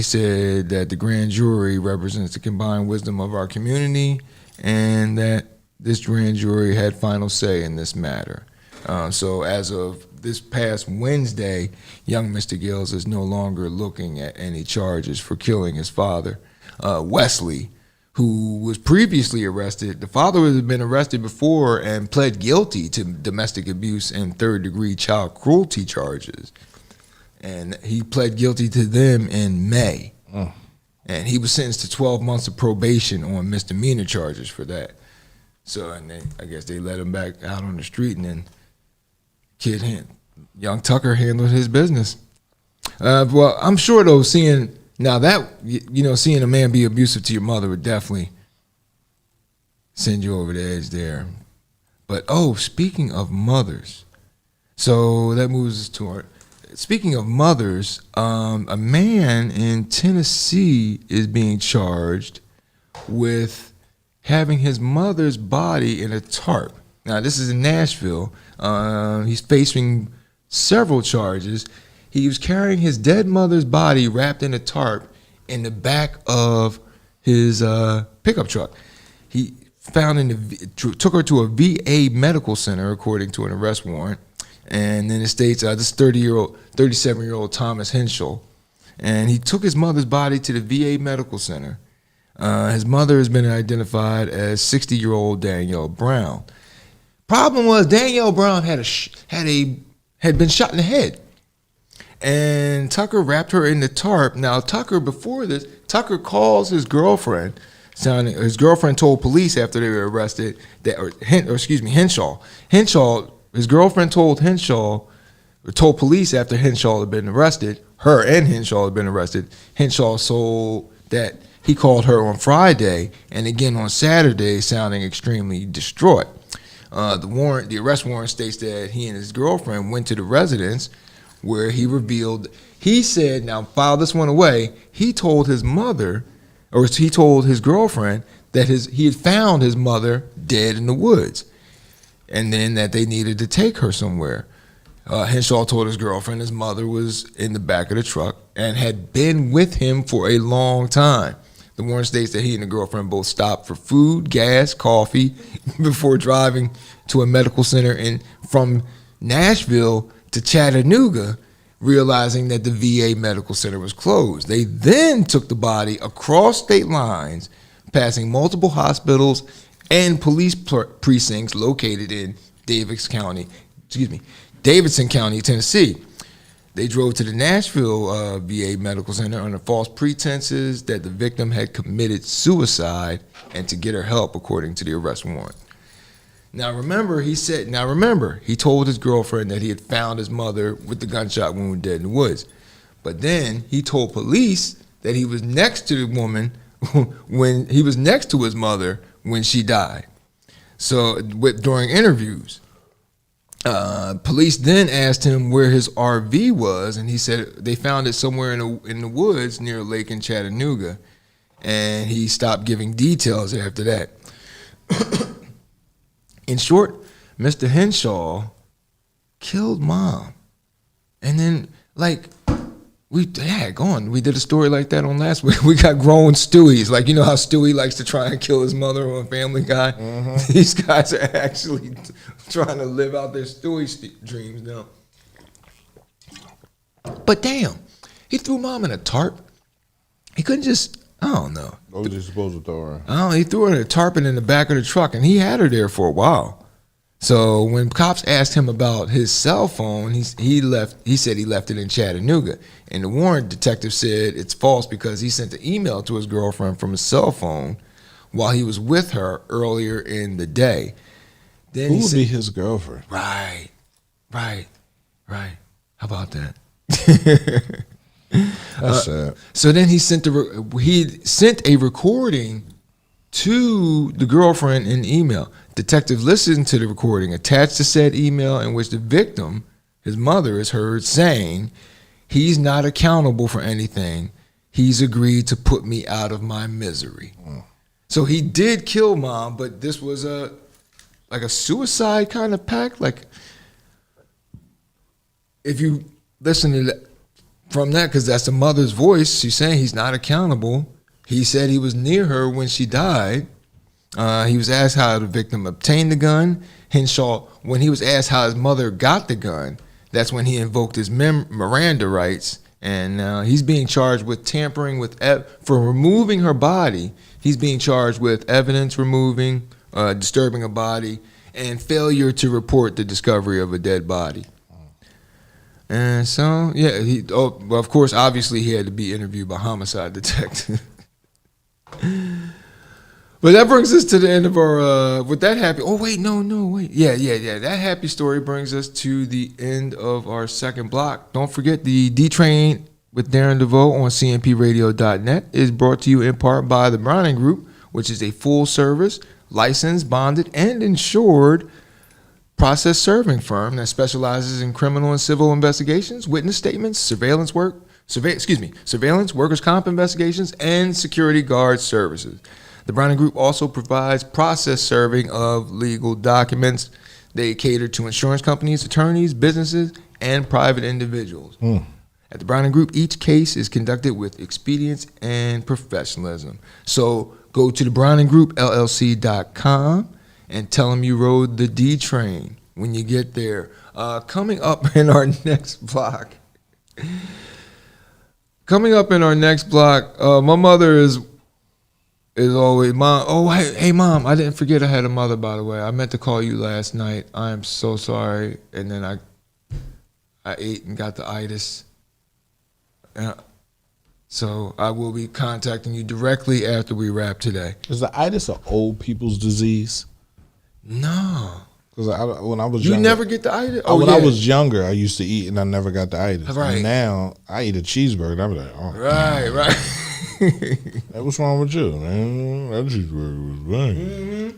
Speaker 5: said that the grand jury represents the combined wisdom of our community, and that this grand jury had final say in this matter. So as of this past Wednesday, young Mr. Gales is no longer looking at any charges for killing his father. Wesley, who was previously arrested, the father had been arrested before and pled guilty to domestic abuse and third-degree child cruelty charges. And he pled guilty to them in May. And he was sentenced to 12 months of probation on misdemeanor charges for that. So, and I guess they let him back out on the street, and then young Tucker handled his business. Well, I'm sure though, seeing a man be abusive to your mother would definitely send you over the edge there. But speaking of mothers, so that moves us to our. Speaking of mothers, a man in Tennessee is being charged with having his mother's body in a tarp. Now, this is in Nashville. He's facing several charges. He was carrying his dead mother's body wrapped in a tarp in the back of his pickup truck. He took her to a VA medical center, according to an arrest warrant. And then it states this 37-year-old Thomas Henschel, and he took his mother's body to the VA medical center. His mother has been identified as 60-year-old Danielle Brown. Problem was Danielle Brown had been shot in the head, and Tucker wrapped her in the tarp. Now Tucker calls his girlfriend. His girlfriend told police after they were arrested His girlfriend told police after Henshaw had been arrested, her and Henshaw had been arrested. Henshaw told that he called her on Friday and again on Saturday, sounding extremely distraught. The arrest warrant states that he and his girlfriend went to the residence where he said, now file this one away, he told his girlfriend that he had found his mother dead in the woods, and then that they needed to take her somewhere. Henshaw told his girlfriend his mother was in the back of the truck and had been with him for a long time. The warrant states that he and the girlfriend both stopped for food, gas, coffee before driving to a medical center from Nashville to Chattanooga, realizing that the VA medical center was closed. They then took the body across state lines, passing multiple hospitals and police precincts located in Davidson County, Tennessee. They drove to the Nashville VA Medical Center under false pretenses that the victim had committed suicide and to get her help, according to the arrest warrant. Now remember, he told his girlfriend that he had found his mother with the gunshot wound dead in the woods. But then he told police that he was next to the woman when he was next to his mother when she died. So during interviews, police then asked him where his RV was, and he said they found it somewhere in the woods near a lake in Chattanooga, and he stopped giving details after that. In short, Mr. Henshaw killed mom, and then we did a story like that on last week. We got grown Stewies. Like, you know how Stewie likes to try and kill his mother on Family Guy? Mm-hmm. These guys are actually trying to live out their Stewie dreams now. But damn, he threw mom in a tarp. He couldn't just, I don't know.
Speaker 6: What was he supposed to throw her?
Speaker 5: Oh, he threw her in a tarp and in the back of the truck, and he had her there for a while. So when cops asked him about his cell phone, he said he left it in Chattanooga. And the warrant detective said it's false because he sent an email to his girlfriend from his cell phone while he was with her earlier in the day. Then
Speaker 6: Who would be his girlfriend?
Speaker 5: Right. How about that?
Speaker 6: That's sad.
Speaker 5: So then he sent a recording to the girlfriend in email. Detective listened to the recording attached to said email in which the victim, his mother, is heard saying, "He's not accountable for anything. He's agreed to put me out of my misery." So he did kill mom, but this was a suicide kind of pact. Like, if you listen to that from that, because that's the mother's voice, she's saying he's not accountable. He said he was near her when she died. He was asked how the victim obtained the gun. Henshaw, when he was asked how his mother got the gun, that's when he invoked his Miranda rights, and now he's being charged with tampering with for removing her body. He's being charged with evidence removing, disturbing a body, and failure to report the discovery of a dead body. And so, yeah, of course, obviously he had to be interviewed by homicide detective. But that brings us to the end of our, with that happy, oh, wait, no, wait. Yeah. That happy story brings us to the end of our second block. Don't forget the D-Train with Darren DeVoue on cmpradio.net is brought to you in part by the Browning Group, which is a full-service, licensed, bonded, and insured process serving firm that specializes in criminal and civil investigations, witness statements, surveillance, workers' comp investigations, and security guard services. The Browning Group also provides process serving of legal documents. They cater to insurance companies, attorneys, businesses, and private individuals. At the Browning Group, each case is conducted with expedience and professionalism. So go to the BrowningGroupLLC.com and tell them you rode the D train when you get there. Coming up in our next block. My mother is always, Mom. Oh, hey, Mom. I didn't forget I had a mother, by the way. I meant to call you last night. I am so sorry. And then I ate and got the itis. So I will be contacting you directly after we wrap today.
Speaker 6: Is the itis an old people's disease?
Speaker 5: No.
Speaker 6: Because when I was
Speaker 5: you
Speaker 6: younger,
Speaker 5: never get the itis?
Speaker 6: When I was younger, I used to eat and I never got the itis.
Speaker 5: Right.
Speaker 6: And now I eat a cheeseburger and I'm like, oh.
Speaker 5: Right.
Speaker 6: Hey, what's wrong with you, man? That cheeseburger was bang.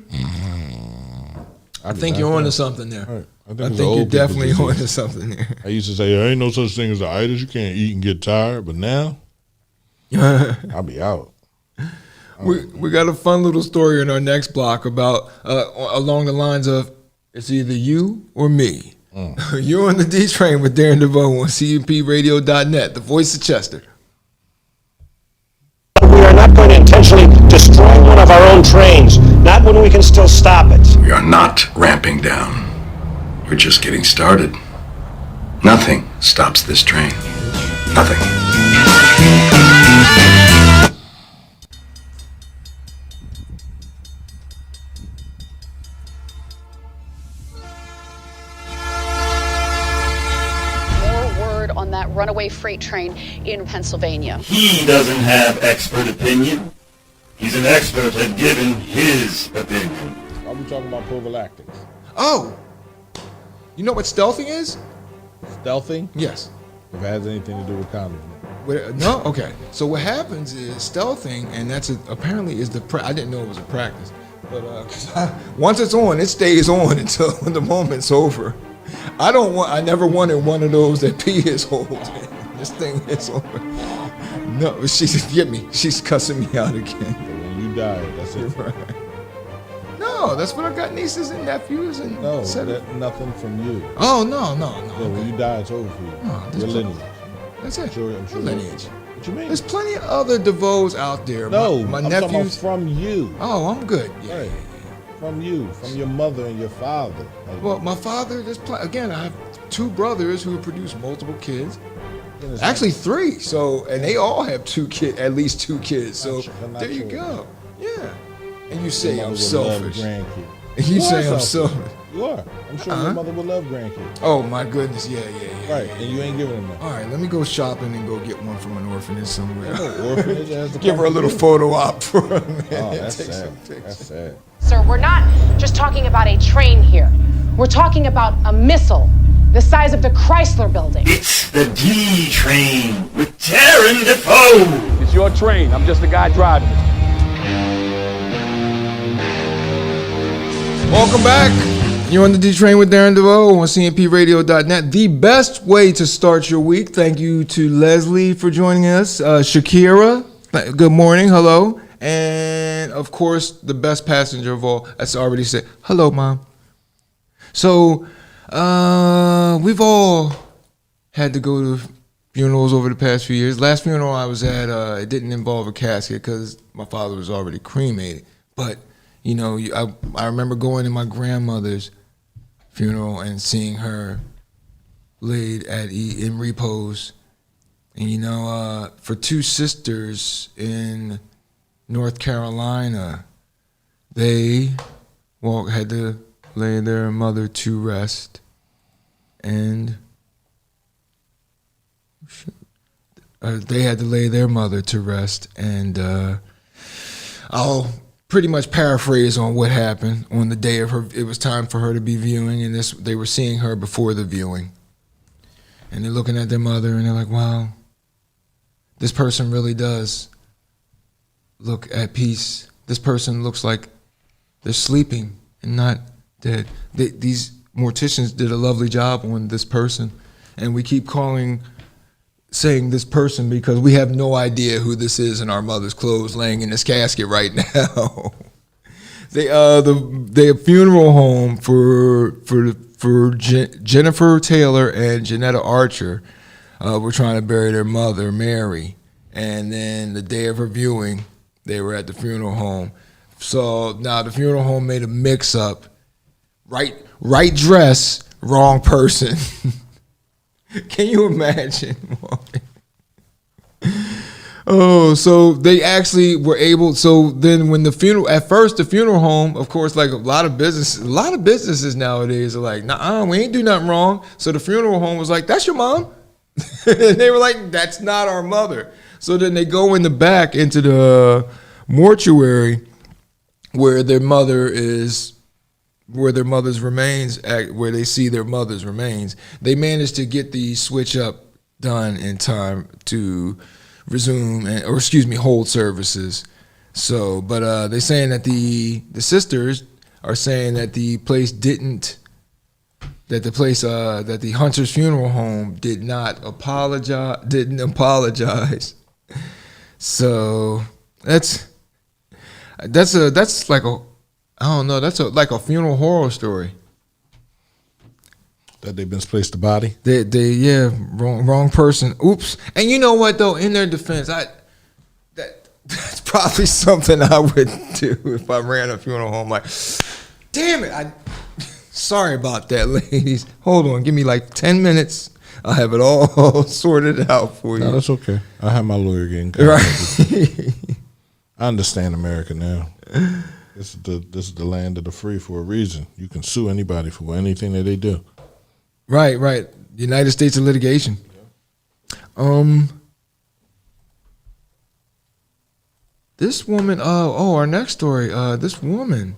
Speaker 5: I think you're onto something there.
Speaker 6: Right.
Speaker 5: I think you're definitely onto something there.
Speaker 6: I used to say, there ain't no such thing as the itis. You can't eat and get tired. But now, I'll be out.
Speaker 5: We got a fun little story in our next block about along the lines of it's either you or me. You're on the D train with Darren DeVoue on cmpradio.net, the voice of Chester.
Speaker 7: We are not going to intentionally destroy one of our own trains, not when we can still stop it.
Speaker 1: We are not ramping down. We're just getting started. Nothing stops this train. Nothing.
Speaker 12: On that runaway freight train in Pennsylvania.
Speaker 4: He doesn't have expert opinion. He's an expert at giving his opinion.
Speaker 6: Are we talking about prophylactics?
Speaker 5: Oh, you know what stealthing is?
Speaker 6: Stealthing?
Speaker 5: Yes.
Speaker 6: If it has anything to do with condoms.
Speaker 5: No? Okay. So what happens is stealthing, and that's apparently is I didn't know it was a practice, but once it's on, it stays on until the moment's over. I never wanted one of those that pee is holding. This thing is over. No, she's cussing me out again.
Speaker 6: So when you die, that's it.
Speaker 5: Right. No, that's what I got nieces and nephews and
Speaker 6: nothing from you.
Speaker 5: Oh no.
Speaker 6: So when you die, it's over for you.
Speaker 5: No,
Speaker 6: your lineage.
Speaker 5: That's it.
Speaker 6: I'm sure
Speaker 5: lineage.
Speaker 6: What you mean?
Speaker 5: There's plenty of other DeVoes out there.
Speaker 6: No,
Speaker 5: my
Speaker 6: I'm
Speaker 5: nephews
Speaker 6: talking about from you.
Speaker 5: Oh, I'm good. Yeah.
Speaker 6: Right. From you, from your mother and your father.
Speaker 5: Well, my father, again, I have two brothers who produce multiple kids. Actually, three. So, and they all have at least two kids. So there you go. Yeah. And you say I'm selfish. You say I'm selfish.
Speaker 6: You are. I'm sure your mother would love grandkids.
Speaker 5: Oh my goodness, yeah.
Speaker 6: Right, and you ain't giving them that.
Speaker 5: All right, let me go shopping and go get one from an orphanage somewhere.
Speaker 6: Orphanage has to
Speaker 5: give her a little photo op for her.
Speaker 6: Oh, that's sad. That's sad.
Speaker 8: Sir, we're not just talking about a train here. We're talking about a missile the size of the Chrysler building.
Speaker 4: It's the D train with Darren DeVoue.
Speaker 9: It's your train. I'm just the guy driving it.
Speaker 5: Welcome back. You're on the D Train with Darren DeVoue on cmpradio.net. The best way to start your week. Thank you to Leslie for joining us. Shakira, good morning. Hello. And, of course, the best passenger of all, as I already said, hello, Mom. So, we've all had to go to funerals over the past few years. Last funeral I was at, it didn't involve a casket because my father was already cremated. But, you know, I remember going to my grandmother's funeral and seeing her laid in repose. And, you know, for two sisters in North Carolina, they had to lay their mother to rest, and they had to lay their mother to rest, and I'll pretty much paraphrase on what happened on the day of her. It was time for her to be viewing, and they were seeing her before the viewing. And they're looking at their mother, and they're like, wow, this person really does look at peace. This person looks like they're sleeping and not dead. These morticians did a lovely job on this person, and we keep saying this person because we have no idea who this is in our mother's clothes laying in this casket right now. The funeral home for Jennifer Taylor and Janetta Archer were trying to bury their mother, Mary, and then the day of her viewing, they were at the funeral home. So now the funeral home made a mix-up. Right dress, wrong person. Can you imagine? Oh, so they actually were able. So then, when the funeral home, of course, like a lot of businesses nowadays are like, nah, we ain't do nothing wrong. So the funeral home was like, that's your mom, and they were like, that's not our mother. So then they go in the back into the mortuary where their mother's remains, where they see their mother's remains. They managed to get the switch up done in time to hold services. So, but they're saying that the sisters are saying that the Hunter's funeral home didn't apologize. So that's like like a funeral horror story.
Speaker 6: That they misplaced the body?
Speaker 5: Wrong person. Oops. And you know what though? In their defense, that's probably something I would do if I ran a funeral home. Like, damn it! Sorry about that, ladies. Hold on, give me like 10 minutes. I'll have it all sorted out for you.
Speaker 6: No, that's okay. I have my lawyer getting
Speaker 5: right.
Speaker 6: I understand America now. This is the land of the free for a reason. You can sue anybody for anything that they do.
Speaker 5: Right. United States of litigation. This woman. Our next story. This woman.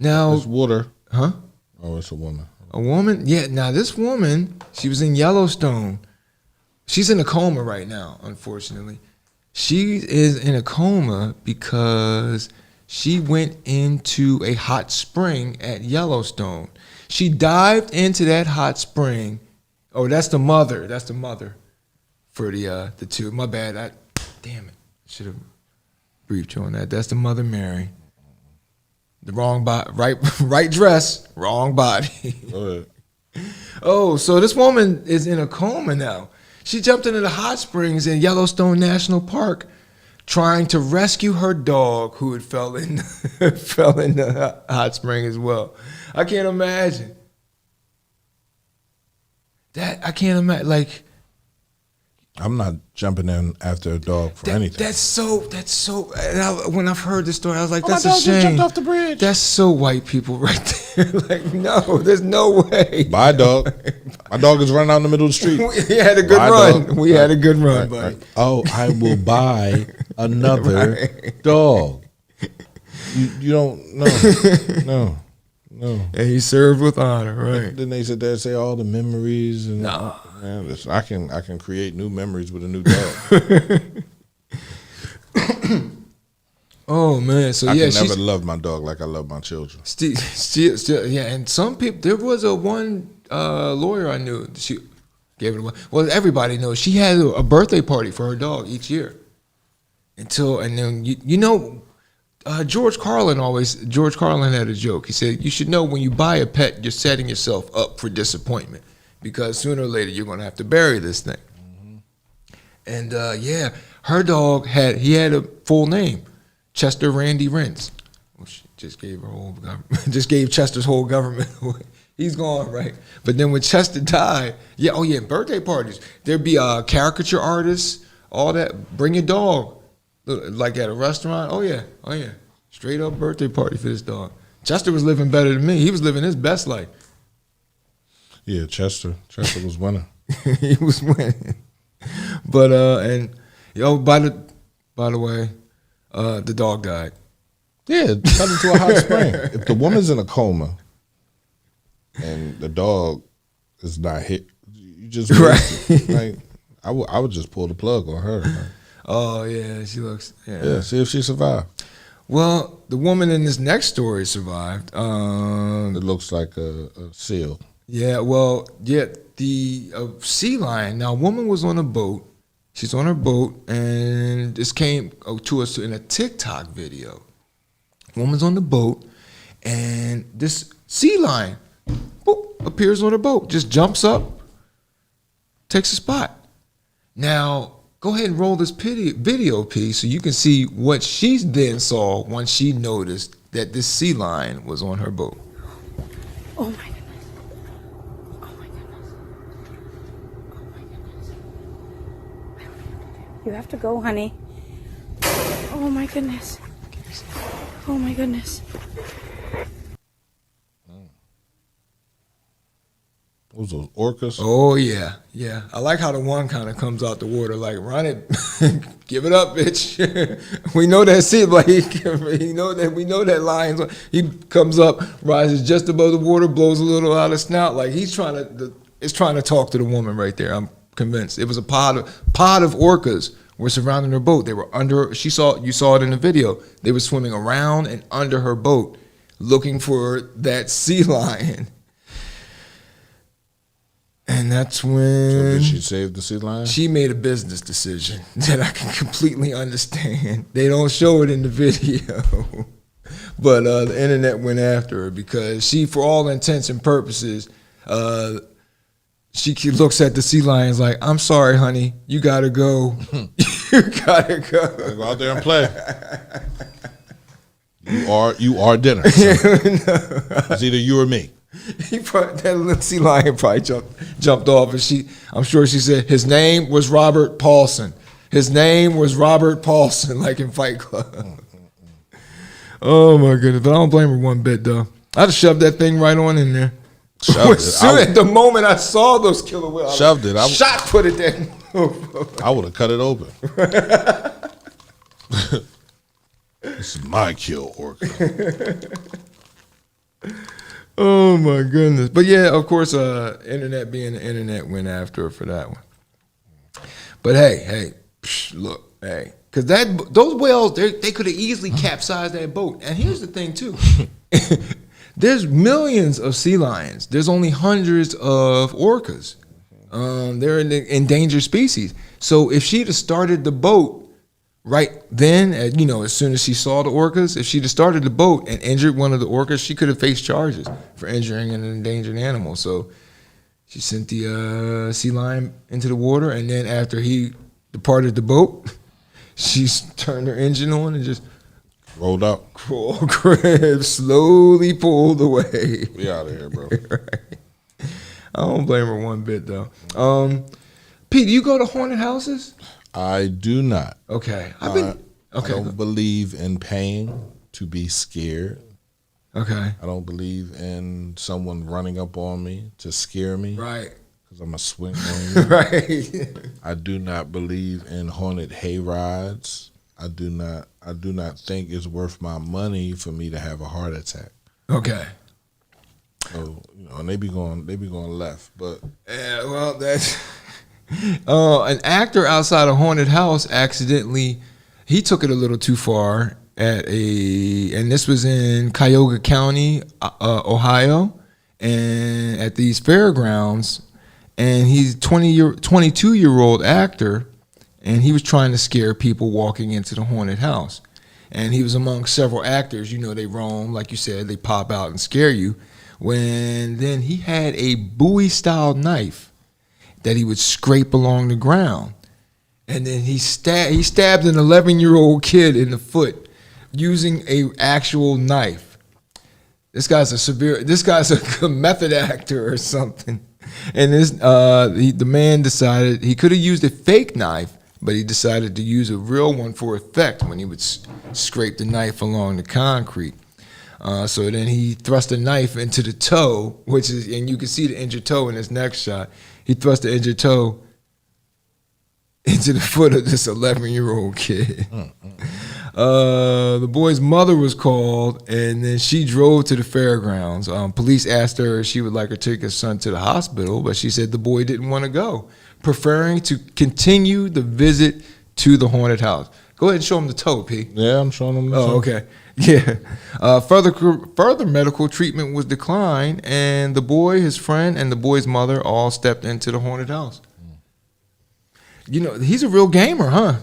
Speaker 5: Now.
Speaker 6: It's water.
Speaker 5: Huh?
Speaker 6: Oh, it's a woman.
Speaker 5: A woman. Yeah. Now this woman. She was in Yellowstone. She's in a coma right now. Unfortunately, she is in a coma because she went into a hot spring at Yellowstone. She dived into that hot spring. Oh, that's the mother. That's the mother for the two. My bad. Damn it. Should have briefed you on that. That's the mother, Mary. The wrong body. Right dress, wrong body.
Speaker 6: Go ahead.
Speaker 5: Oh, so this woman is in a coma now. She jumped into the hot springs in Yellowstone National Park trying to rescue her dog who had fell in the hot spring as well. I can't imagine. I can't imagine. Like,
Speaker 6: I'm not jumping in after a dog for anything.
Speaker 5: That's so. And when I've heard this story, I was like, "That's
Speaker 6: my
Speaker 5: a
Speaker 6: dog
Speaker 5: shame."
Speaker 6: just jumped off the bridge.
Speaker 5: That's so white people right there. Like, no, there's no way.
Speaker 6: Bye, dog. My dog is running out in the middle of the street.
Speaker 5: We had a good run.
Speaker 6: Dog.
Speaker 5: We had a good run, buddy.
Speaker 6: Oh, I will buy another dog. You don't. No.
Speaker 5: And he served with honor, right?
Speaker 6: Then they sit there and say all the memories and man, listen, I can create new memories with a new dog.
Speaker 5: Oh man, so
Speaker 6: I
Speaker 5: yeah,
Speaker 6: can never love my dog like I love my children.
Speaker 5: Still, yeah, and some people. There was one lawyer I knew. She gave it away. Well, everybody knows she had a birthday party for her dog each year. And then you know. George Carlin had a joke. He said, you should know when you buy a pet, you're setting yourself up for disappointment because sooner or later you're going to have to bury this thing. Mm-hmm. And her dog had a full name, Chester Randy Rents. Well, she just gave Chester's whole government away. He's gone, right? But then when Chester died, birthday parties. There'd be caricature artists, all that. Bring your dog. Like at a restaurant, oh yeah, straight up birthday party for this dog. Chester was living better than me. He was living his best life.
Speaker 6: Yeah, Chester was winning.
Speaker 5: He was winning. But by the way, the dog died.
Speaker 6: Yeah, cut into a hot spring. If the woman's in a coma and the dog is not hit, you just
Speaker 5: Right.
Speaker 6: like I would just pull the plug on her.
Speaker 5: Oh yeah, she looks.
Speaker 6: Yeah, see if she survived.
Speaker 5: Well, the woman in this next story survived.
Speaker 6: It looks like a seal.
Speaker 5: Yeah, well, yeah, the sea lion. Now, a woman was on a boat. She's on her boat, and this came to us in a TikTok video. Woman's on the boat, and this sea lion boop, appears on her boat, just jumps up, takes a spot. Now, go ahead and roll this video piece so you can see what she then saw once she noticed that this sea lion was on her boat.
Speaker 13: Oh my goodness. Oh my goodness. Oh my goodness. You have to go, honey. Oh my goodness. Oh my goodness.
Speaker 6: What was those orcas?
Speaker 5: Oh yeah, yeah. I like how the one kind of comes out the water like, run it, give it up, bitch. We know that sea, like we know that lion's. He comes up, rises just above the water, blows a little out of snout, like he's trying to talk to the woman right there. I'm convinced it was a pod of orcas were surrounding her boat. They were under. You saw it in the video. They were swimming around and under her boat, looking for that sea lion. And that's when...
Speaker 6: So did she save the sea lion?
Speaker 5: She made a business decision that I can completely understand. They don't show it in the video. But the internet went after her because she, for all intents and purposes, she looks at the sea lions like, I'm sorry, honey, you gotta go. You gotta go.
Speaker 6: Go out there and play. You are dinner. It's either you or me.
Speaker 5: That little sea lion probably jumped off, and I'm sure she said his name was Robert Paulson. His name was Robert Paulson, like in Fight Club. Oh my goodness! But I don't blame her one bit, though. I'd have shoved that thing right on in there. At the moment I saw those killer whales,
Speaker 6: shoved it.
Speaker 5: Put it there.
Speaker 6: I would have cut it open. This is my kill orca.
Speaker 5: Oh my goodness! But yeah, of course, internet being the internet went after her for that one. But hey, look, hey, because those whales, they could have easily capsized that boat. And here's the thing too: there's millions of sea lions. There's only hundreds of orcas. They're an endangered species. So if she'd have started the boat right then, as soon as she saw the orcas, if she'd have started the boat and injured one of the orcas, she could have faced charges for injuring an endangered animal. So she sent the sea lion into the water, and then after he departed the boat, she turned her engine on and just
Speaker 6: rolled out.
Speaker 5: Slowly pulled away.
Speaker 6: We out of here, bro.
Speaker 5: Right. I don't blame her one bit, though. Pete, do you go to haunted houses?
Speaker 6: I do not.
Speaker 5: Okay.
Speaker 6: I don't believe in paying to be scared.
Speaker 5: Okay.
Speaker 6: I don't believe in someone running up on me to scare me.
Speaker 5: Right.
Speaker 6: Because I'm a swing on you.
Speaker 5: Right.
Speaker 6: I do not believe in haunted hay rides. I do not think it's worth my money for me to have a heart attack.
Speaker 5: Okay.
Speaker 6: So, and they be going left, but
Speaker 5: yeah, well, that's an actor outside a haunted house accidentally, he took it a little too far and this was in Cuyahoga County, Ohio, and at these fairgrounds, and he's 22-year-old actor, and he was trying to scare people walking into the haunted house, and he was among several actors. They roam, like you said, they pop out and scare you. Then he had a Bowie-style knife that he would scrape along the ground. And then he stabbed an 11-year-old kid in the foot using a actual knife. This guy's a method actor or something. And the man decided he could have used a fake knife, but he decided to use a real one for effect when he would scrape the knife along the concrete. So then he thrust a knife into the toe, and you can see the injured toe in this next shot. He thrust the injured toe into the foot of this 11-year-old kid. The boy's mother was called, and then she drove to the fairgrounds. Police asked her if she would like to take her son to the hospital, but she said the boy didn't want to go, preferring to continue the visit to the haunted house. Go ahead and show him the toe, P.
Speaker 6: Yeah, I'm showing him the toe.
Speaker 5: Oh, okay. Yeah. Further medical treatment was declined, and the boy, his friend, and the boy's mother all stepped into the haunted house. You know, he's a real gamer, huh?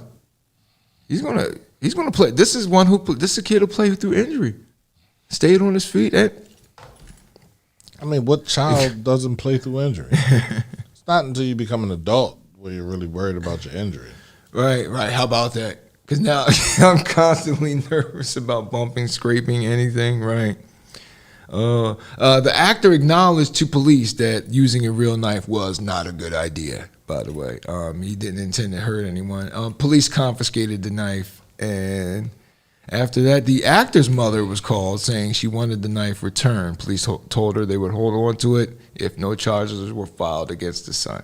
Speaker 5: He's gonna play. This is a kid who played through injury, stayed on his feet.
Speaker 6: I mean, what child doesn't play through injury? It's not until you become an adult where you're really worried about your injury.
Speaker 5: Right. How about that? Because now I'm constantly nervous about bumping, scraping, anything. Right. The actor acknowledged to police that using a real knife was not a good idea. By the way, he didn't intend to hurt anyone. Police confiscated the knife, and after that, the actor's mother was called, saying she wanted the knife returned. Police told her they would hold on to it if no charges were filed against the son.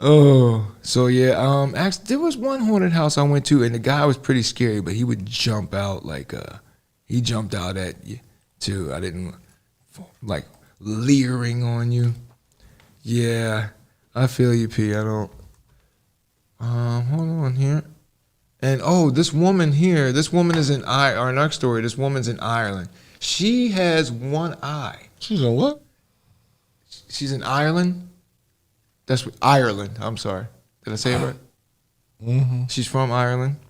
Speaker 5: Oh, so yeah. Actually, there was one haunted house I went to, and the guy was pretty scary, but he would jump out he jumped out at you too. I didn't like leering on you. Yeah. I feel you, P. I don't. Hold on here. And this woman here. This woman is in our next story. This woman's in Ireland. She has one eye.
Speaker 6: She's in what?
Speaker 5: She's in Ireland. That's Ireland. I'm sorry. Did I say it right?
Speaker 6: Mm-hmm.
Speaker 5: She's from Ireland.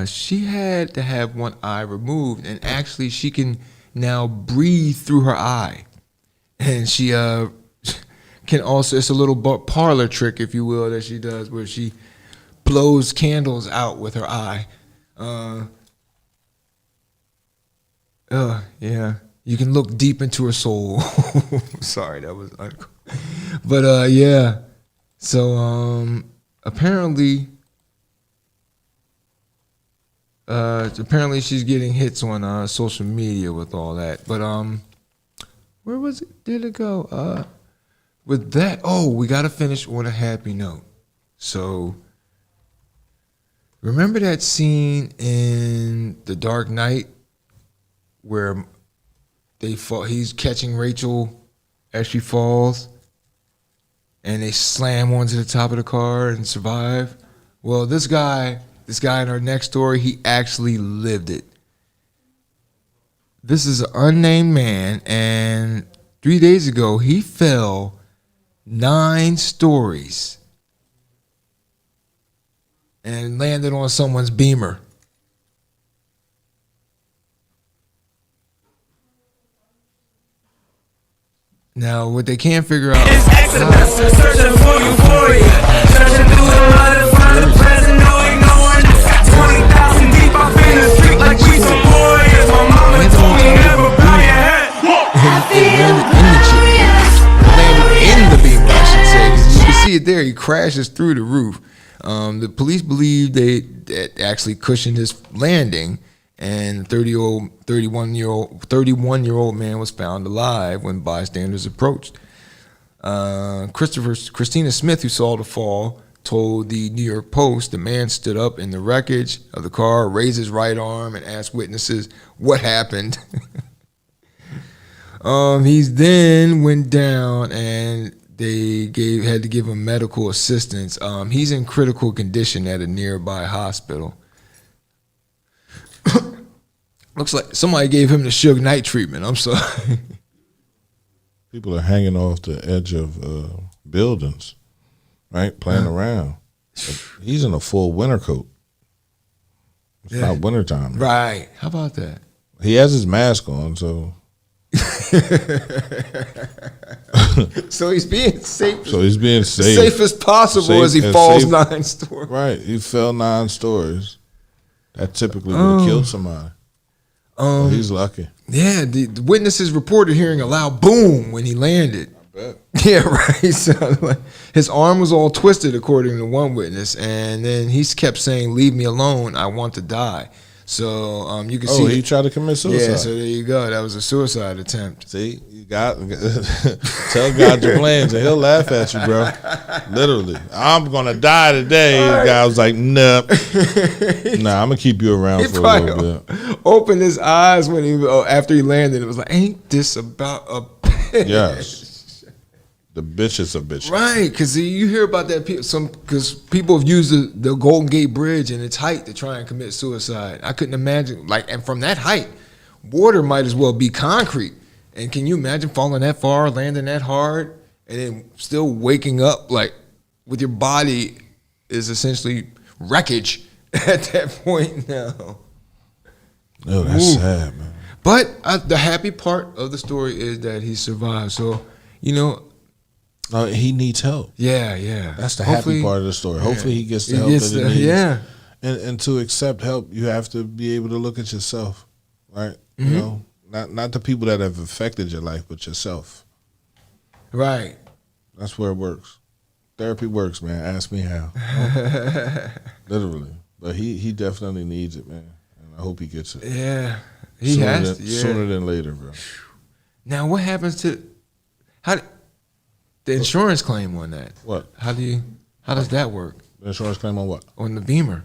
Speaker 5: She had to have one eye removed, and actually, she can now breathe through her eye, and she can also, it's a little parlor trick, if you will, that she does, where she blows candles out with her eye. Yeah, you can look deep into her soul. Sorry, that was uncool. But yeah, so apparently she's getting hits on social media with all that. But where was it? Did it go? With that, we got to finish on a happy note. So, remember that scene in The Dark Knight where he's catching Rachel as she falls, and they slam onto the top of the car and survive? Well, this guy in our next story, he actually lived it. This is an unnamed man, and 3 days ago, he fell 9 stories and landed on someone's Beamer. Now, what they can't figure out is searching for euphoria, searching through the mud to find the present, knowing no one got 20,000 deep up in the street like we some warriors. My mama told me never bow your head. I feel in the Beamer, I should say, because you can see it there. He crashes through the roof. The police believe that actually cushioned his landing, and 31-year-old man was found alive when bystanders approached. Christina Smith, who saw the fall, told the New York Post the man stood up in the wreckage of the car, raised his right arm, and asked witnesses what happened. He then went down, and they had to give him medical assistance. He's in critical condition at a nearby hospital. Looks like somebody gave him the Suge Knight treatment. I'm sorry.
Speaker 6: People are hanging off the edge of buildings, right? Playing around. But he's in a full winter coat. It's not wintertime.
Speaker 5: Right. How about that?
Speaker 6: He has his mask on, so.
Speaker 5: So he's being safe.
Speaker 6: Safe
Speaker 5: as possible as he falls 9 stories.
Speaker 6: Right. He fell 9 stories. That typically would have killed somebody. He's lucky.
Speaker 5: Yeah, the witnesses reported hearing a loud boom when he landed.
Speaker 6: I bet.
Speaker 5: Yeah, right. So, his arm was all twisted, according to one witness, and then he kept saying, "Leave me alone, I want to die." So you can see.
Speaker 6: Oh, he tried to commit suicide.
Speaker 5: Yeah, so there you go. That was a suicide attempt.
Speaker 6: See, you got tell God your plans, and he'll laugh at you, bro. Literally, I'm gonna die today. The guy was like, "Nah, I'm gonna keep you around for a little bit."
Speaker 5: Opened his eyes when after he landed. It was like, "Ain't this about a bitch?"
Speaker 6: Yes. The bitch is a bitch.
Speaker 5: Right, because you hear about that. Because people have used the Golden Gate Bridge and its height to try and commit suicide. I couldn't imagine, and from that height, water might as well be concrete. And can you imagine falling that far, landing that hard, and then still waking up with your body is essentially wreckage at that point now?
Speaker 6: Oh, that's sad, man.
Speaker 5: But the happy part of the story is that he survived. So,
Speaker 6: he needs help.
Speaker 5: Yeah.
Speaker 6: That's the happy part of the story. Hopefully he gets the help that he needs.
Speaker 5: Yeah.
Speaker 6: And to accept help, you have to be able to look at yourself, right?
Speaker 5: Mm-hmm.
Speaker 6: Not the people that have affected your life, but yourself.
Speaker 5: Right.
Speaker 6: That's where it works. Therapy works, man. Ask me how. Literally. But he definitely needs it, man. And I hope he gets it.
Speaker 5: Yeah.
Speaker 6: Sooner than later, bro.
Speaker 5: Now, what happens to the insurance claim on that?
Speaker 6: What?
Speaker 5: How does that work?
Speaker 6: The insurance claim on what?
Speaker 5: On the Beamer.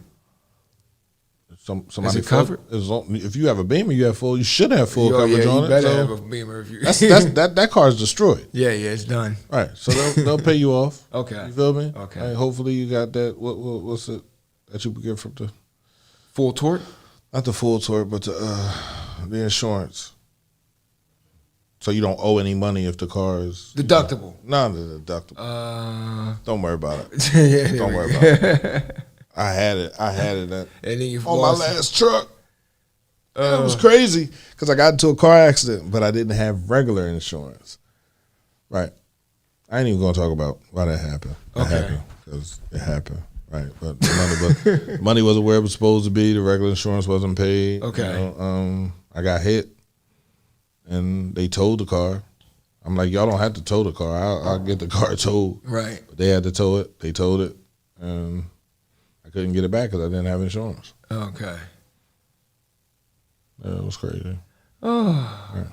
Speaker 6: Somebody
Speaker 5: is it covered?
Speaker 6: If you have a Beamer, you should have full coverage on it.
Speaker 5: You better have a Beamer if you.
Speaker 6: that car is destroyed.
Speaker 5: Yeah, it's done.
Speaker 6: Right, so they'll pay you off.
Speaker 5: Okay,
Speaker 6: you feel me?
Speaker 5: Okay.
Speaker 6: Right, hopefully you got that. What's it that you get from the
Speaker 5: full tort?
Speaker 6: Not the full tort, but the insurance. So you don't owe any money if the car is
Speaker 5: deductible.
Speaker 6: No, the deductible. Don't worry about it.
Speaker 5: Yeah,
Speaker 6: don't worry about it. I had it. And
Speaker 5: then you
Speaker 6: on my last truck. It was crazy because I got into a car accident, but I didn't have regular insurance. Right. I ain't even gonna talk about why that happened. It happened because it happened. Right. But the money wasn't where it was supposed to be. The regular insurance wasn't paid.
Speaker 5: Okay.
Speaker 6: I got hit. And they towed the car. I'm like, y'all don't have to tow the car. I'll get the car towed.
Speaker 5: Right.
Speaker 6: But they had to tow it. They towed it. And I couldn't get it back because I didn't have insurance.
Speaker 5: Okay.
Speaker 6: Yeah, it was crazy.
Speaker 5: Oh.
Speaker 6: Right.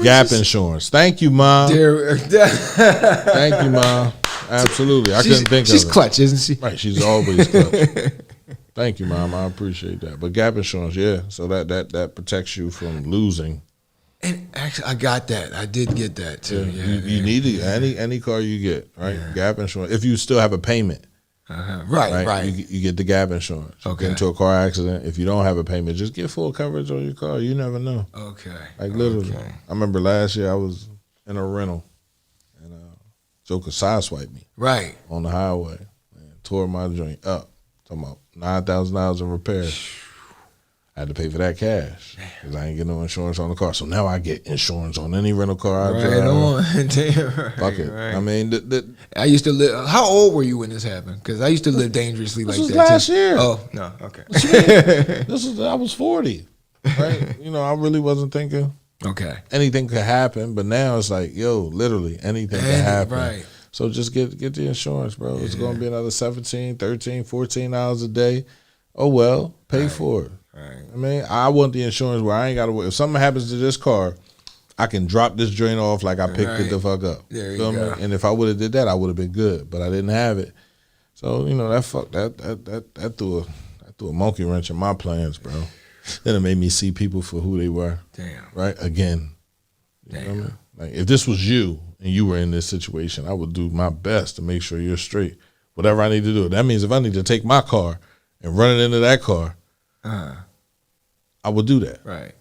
Speaker 6: Gap insurance. Thank you, Mom. Thank you, Mom. Absolutely. I couldn't think of it.
Speaker 5: She's clutch, isn't she?
Speaker 6: Right. She's always clutch. Thank you, Mom. I appreciate that. But gap insurance, yeah. So that protects you from losing.
Speaker 5: And actually, I got that. I did get that too. Yeah,
Speaker 6: you need it. Any car you get, right? Yeah. Gap insurance. If you still have a payment,
Speaker 5: right.
Speaker 6: You get the gap insurance.
Speaker 5: Okay.
Speaker 6: Get into a car accident. If you don't have a payment, just get full coverage on your car. You never know.
Speaker 5: Okay.
Speaker 6: Like literally. Okay. I remember last year I was in a rental, and Joker sideswiped me.
Speaker 5: Right.
Speaker 6: On the highway, and tore my joint up. Talking about $9,000 in repairs. I had to pay for that cash because I ain't get no insurance on the car. So now I get insurance on any rental car I drive.
Speaker 5: On. Damn,
Speaker 6: Fuck it. Right. I mean,
Speaker 5: I used to live. How old were you when this happened? Because I used to live dangerously like that.
Speaker 6: This was last year.
Speaker 5: Oh no, okay.
Speaker 6: I was 40. Right? I really wasn't thinking.
Speaker 5: Okay.
Speaker 6: Anything could happen, but now it's like, literally anything can happen.
Speaker 5: Right.
Speaker 6: So just get the insurance, bro. It's going to be another 17, 13, 14 hours a day. Oh well, pay for it.
Speaker 5: Right.
Speaker 6: I mean, I want the insurance where I ain't got to worry. If something happens to this car, I can drop this joint off like I picked it the fuck up.
Speaker 5: There you go.
Speaker 6: And if I would have did that, I would have been good. But I didn't have it. So, that threw a monkey wrench in my plans, bro. Then it made me see people for who they were.
Speaker 5: Damn.
Speaker 6: Right? Again.
Speaker 5: Damn.
Speaker 6: You know what I mean? Like, if this was you and you were in this situation, I would do my best to make sure you're straight. Whatever I need to do. That means if I need to take my car and run it into that car, I would do that.
Speaker 5: Right.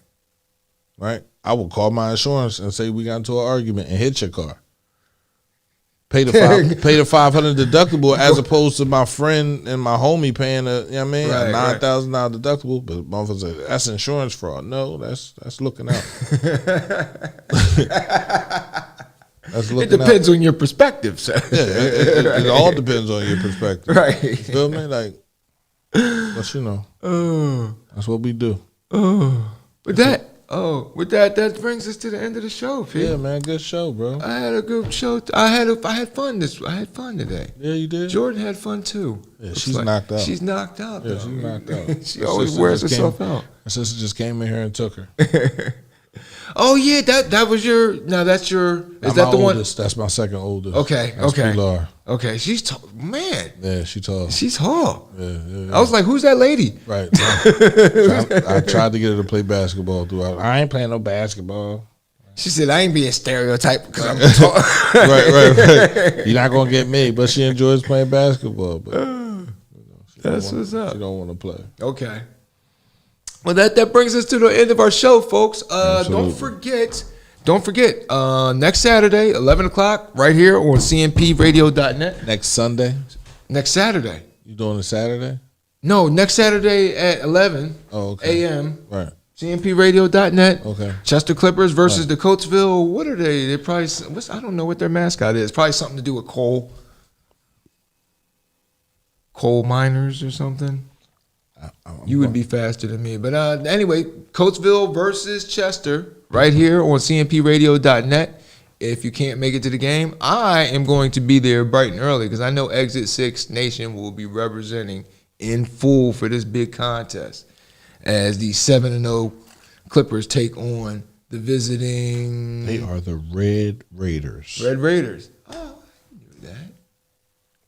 Speaker 6: Right? I would call my insurance and say we got into an argument and hit your car. Pay the $500 deductible as opposed to my friend and my homie paying a $9,000 deductible. But motherfuckers say that's insurance fraud. No, that's looking out. That's looking
Speaker 5: it depends on your perspective, sir.
Speaker 6: Yeah, it all depends on your perspective.
Speaker 5: Right.
Speaker 6: You feel me? Like, but that's what we do.
Speaker 5: But Oh, with that brings us to the end of the show, Pete.
Speaker 6: Yeah, man, good show, bro.
Speaker 5: I had a good show. I had fun. I had fun today.
Speaker 6: Yeah, you did.
Speaker 5: Jordan had fun too.
Speaker 6: Yeah, she's knocked out.
Speaker 5: She's knocked out.
Speaker 6: Yeah,
Speaker 5: though.
Speaker 6: she's knocked out.
Speaker 5: She always wears herself out.
Speaker 6: My sister just came in here and took her.
Speaker 5: Oh yeah, that was your. Now that's your. Is
Speaker 6: Not
Speaker 5: that
Speaker 6: my
Speaker 5: the
Speaker 6: oldest. That's my second oldest.
Speaker 5: Okay,
Speaker 6: That's
Speaker 5: okay.
Speaker 6: Pilar.
Speaker 5: Okay, she's tall. Man.
Speaker 6: Yeah, she's tall.
Speaker 5: She's tall.
Speaker 6: Yeah.
Speaker 5: I was like, who's that lady?
Speaker 6: Right. I tried to get her to play basketball throughout. I ain't playing no basketball.
Speaker 5: She said, I ain't being stereotyped because I'm tall.
Speaker 6: right. You're not going to get me, but she enjoys playing basketball. But
Speaker 5: That's what's up.
Speaker 6: She don't want to play.
Speaker 5: Okay. Well, that brings us to the end of our show, folks. Don't forget, next Saturday, 11 o'clock, right here on cmpradio.net.
Speaker 6: Next Sunday?
Speaker 5: Next Saturday.
Speaker 6: You doing it Saturday?
Speaker 5: No, next Saturday at 11 a.m.
Speaker 6: Right.
Speaker 5: cmpradio.net.
Speaker 6: Okay.
Speaker 5: Chester Clippers versus the Coatesville. What are they? They're probably, I don't know what their mascot is. Probably something to do with coal miners or something. You would be faster than me. But anyway, Coatesville versus Chester right here on cmpradio.net. If you can't make it to the game, I am going to be there bright and early because I know Exit 6 Nation will be representing in full for this big contest as the 7-0 Clippers take on the visiting.
Speaker 6: They are the Red Raiders.
Speaker 5: Red Raiders. Oh, I knew that.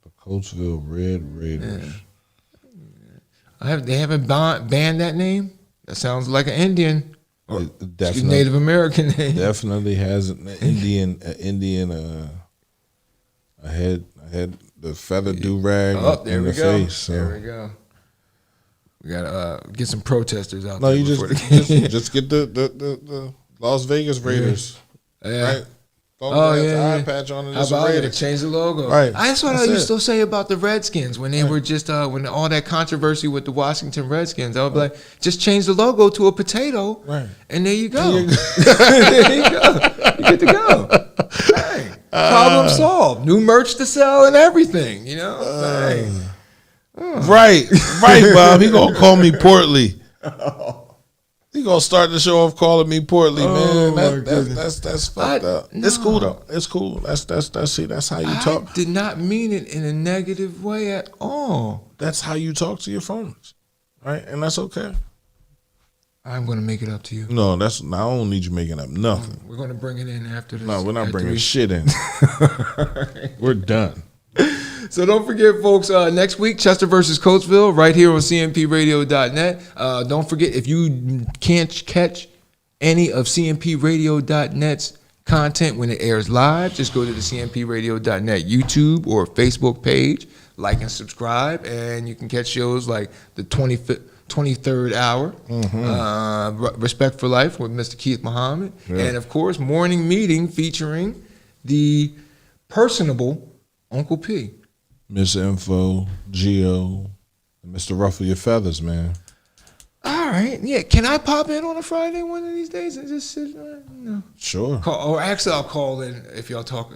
Speaker 6: The Coatesville Red Raiders.
Speaker 5: Yeah. They haven't banned that name? That sounds like an Indian or Native American name.
Speaker 6: Definitely has an Indian a head, the feather do-rag in the face. So.
Speaker 5: There we go. We got to get some protesters out
Speaker 6: there.
Speaker 5: No,
Speaker 6: you just get the Las Vegas Raiders.
Speaker 5: Yeah.
Speaker 6: Right? Eye patch on it.
Speaker 5: How about it? Change the logo.
Speaker 6: Right.
Speaker 5: That's what I used to say about the Redskins when they were just when all that controversy with the Washington Redskins. I would be like, just change the logo to a potato,
Speaker 6: right?
Speaker 5: And there you go. There you go. You get to go. Hey, problem solved. New merch to sell and everything. You know.
Speaker 6: Right, Bob. He gonna call me portly. He gonna start the show off calling me portly, man. That's fucked up. No. It's cool though. It's cool. That's how you talk.
Speaker 5: I did not mean it in a negative way at all.
Speaker 6: That's how you talk to your friends, right? And that's okay.
Speaker 5: I'm gonna make it up to you.
Speaker 6: No, I don't need you making up nothing.
Speaker 5: We're gonna bring it in after this.
Speaker 6: No, we're not bringing shit in. We're done.
Speaker 5: So don't forget, folks, next week, Chester versus Coatesville, right here on cmpradio.net. Don't forget, if you can't catch any of cmpradio.net's content when it airs live, just go to the cmpradio.net YouTube or Facebook page, like and subscribe, and you can catch shows like the 23rd Hour, Respect for Life with Mr. Keith Muhammad, and, of course, Morning Meeting featuring the personable Uncle P.
Speaker 6: Miss Info, Geo, and Mr. Ruffle Your Feathers, man.
Speaker 5: All right. Yeah. Can I pop in on a Friday one of these days and just sit? No.
Speaker 6: Sure.
Speaker 5: Or actually, I'll call in if y'all talk.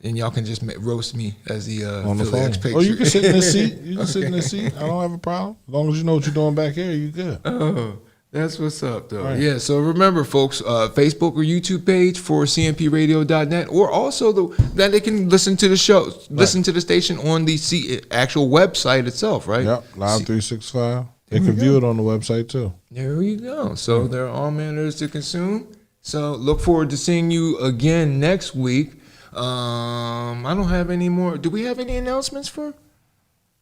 Speaker 5: And y'all can just roast me as the
Speaker 6: on the phone.
Speaker 5: expatriate.
Speaker 6: Oh, you can sit in this seat. You can sit in this seat. I don't have a problem. As long as you know what you're doing back here, you good.
Speaker 5: Oh, that's what's up, though.
Speaker 6: Right.
Speaker 5: Yeah, so remember, folks, Facebook or YouTube page for cmpradio.net, or also that they can listen to the show, listen to the station on the actual website itself, right?
Speaker 6: Yep, Live 365. They can view it on the website, too.
Speaker 5: There you go. So there are all manners to consume. So look forward to seeing you again next week. I don't have any more. Do we have any announcements for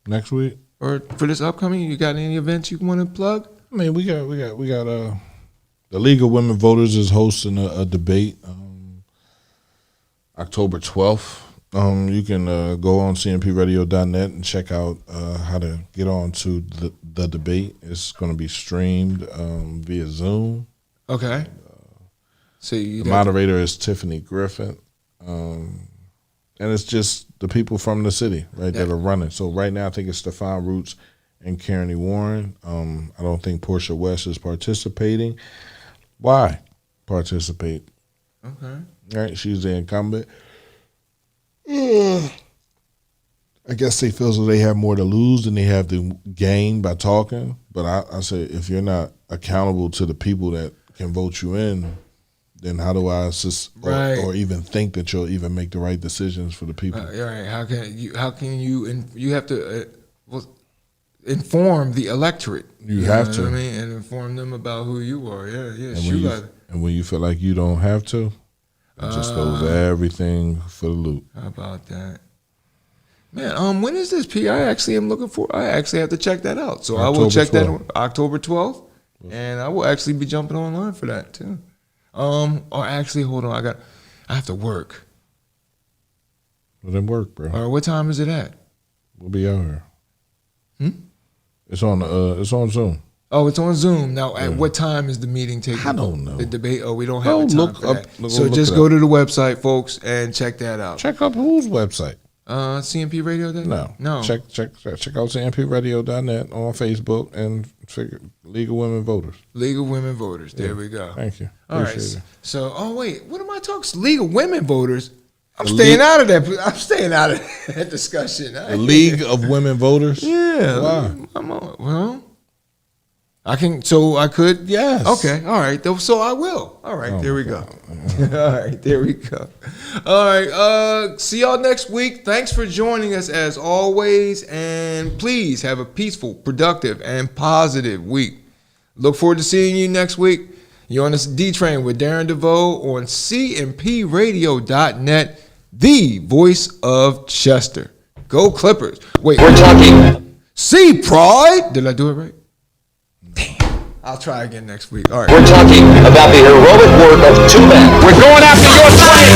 Speaker 6: next week?
Speaker 5: Or for this upcoming? You got any events you want to plug?
Speaker 6: I mean, we got the League of Women Voters is hosting a debate October 12th. You can go on cmpradio.net and check out how to get on to the debate. It's going to be streamed via Zoom.
Speaker 5: Okay. So
Speaker 6: the moderator is Tiffany Griffin, and it's just the people from the city, right, that are running. So right now, I think it's Stephon Roots and Kearney Warren. I don't think Portia West is participating. Why participate?
Speaker 5: Okay.
Speaker 6: Right, she's the incumbent. I guess they feel as though they have more to lose than they have to gain by talking. But I say if you're not accountable to the people that can vote you in, then how do I assist or even think that you'll even make the right decisions for the people?
Speaker 5: Right. How can you? You have to inform the electorate.
Speaker 6: You have to.
Speaker 5: What I mean, and inform them about who you are. Yeah.
Speaker 6: And when you feel like you don't have to, it just throws everything for the loop.
Speaker 5: How about that? Man, when is this, P? I actually am looking for. I actually have to check that out. So I will check 12th. That on October 12th, and I will actually be jumping online for that too. Or actually, hold on, I have to work.
Speaker 6: Well, then work, bro.
Speaker 5: Or what time is it at?
Speaker 6: We'll be out here. It's on Zoom.
Speaker 5: Oh, it's on Zoom. Now, at what time is the meeting taking place?
Speaker 6: I don't know.
Speaker 5: The debate? Oh, we don't have time for that.
Speaker 6: So
Speaker 5: just go to the website, folks, and check that out.
Speaker 6: Check out whose website?
Speaker 5: CMPRadio.net? No.
Speaker 6: Check out CMPRadio.net on Facebook and League of Women Voters.
Speaker 5: League of Women Voters. There we go.
Speaker 6: Thank you.
Speaker 5: All right. So, wait. What am I talking? League of Women Voters? I'm staying out of that discussion.
Speaker 6: The League of Women Voters?
Speaker 5: Yeah.
Speaker 6: Why?
Speaker 5: Well, I can. So I could.
Speaker 6: Yes.
Speaker 5: Okay. All right. So I will. All right. There we go. All right. There we go. All right. See y'all next week. Thanks for joining us as always, and please have a peaceful, productive, and positive week. Look forward to seeing you next week. You're on this D Train with Darren DeVoue on CMPRadio.net, the voice of Chester. Go Clippers. Wait, we're talking. See Pride. Did I do it right? Damn. I'll try again next week. All right.
Speaker 14: We're talking about the heroic work of two men. We're going after your train.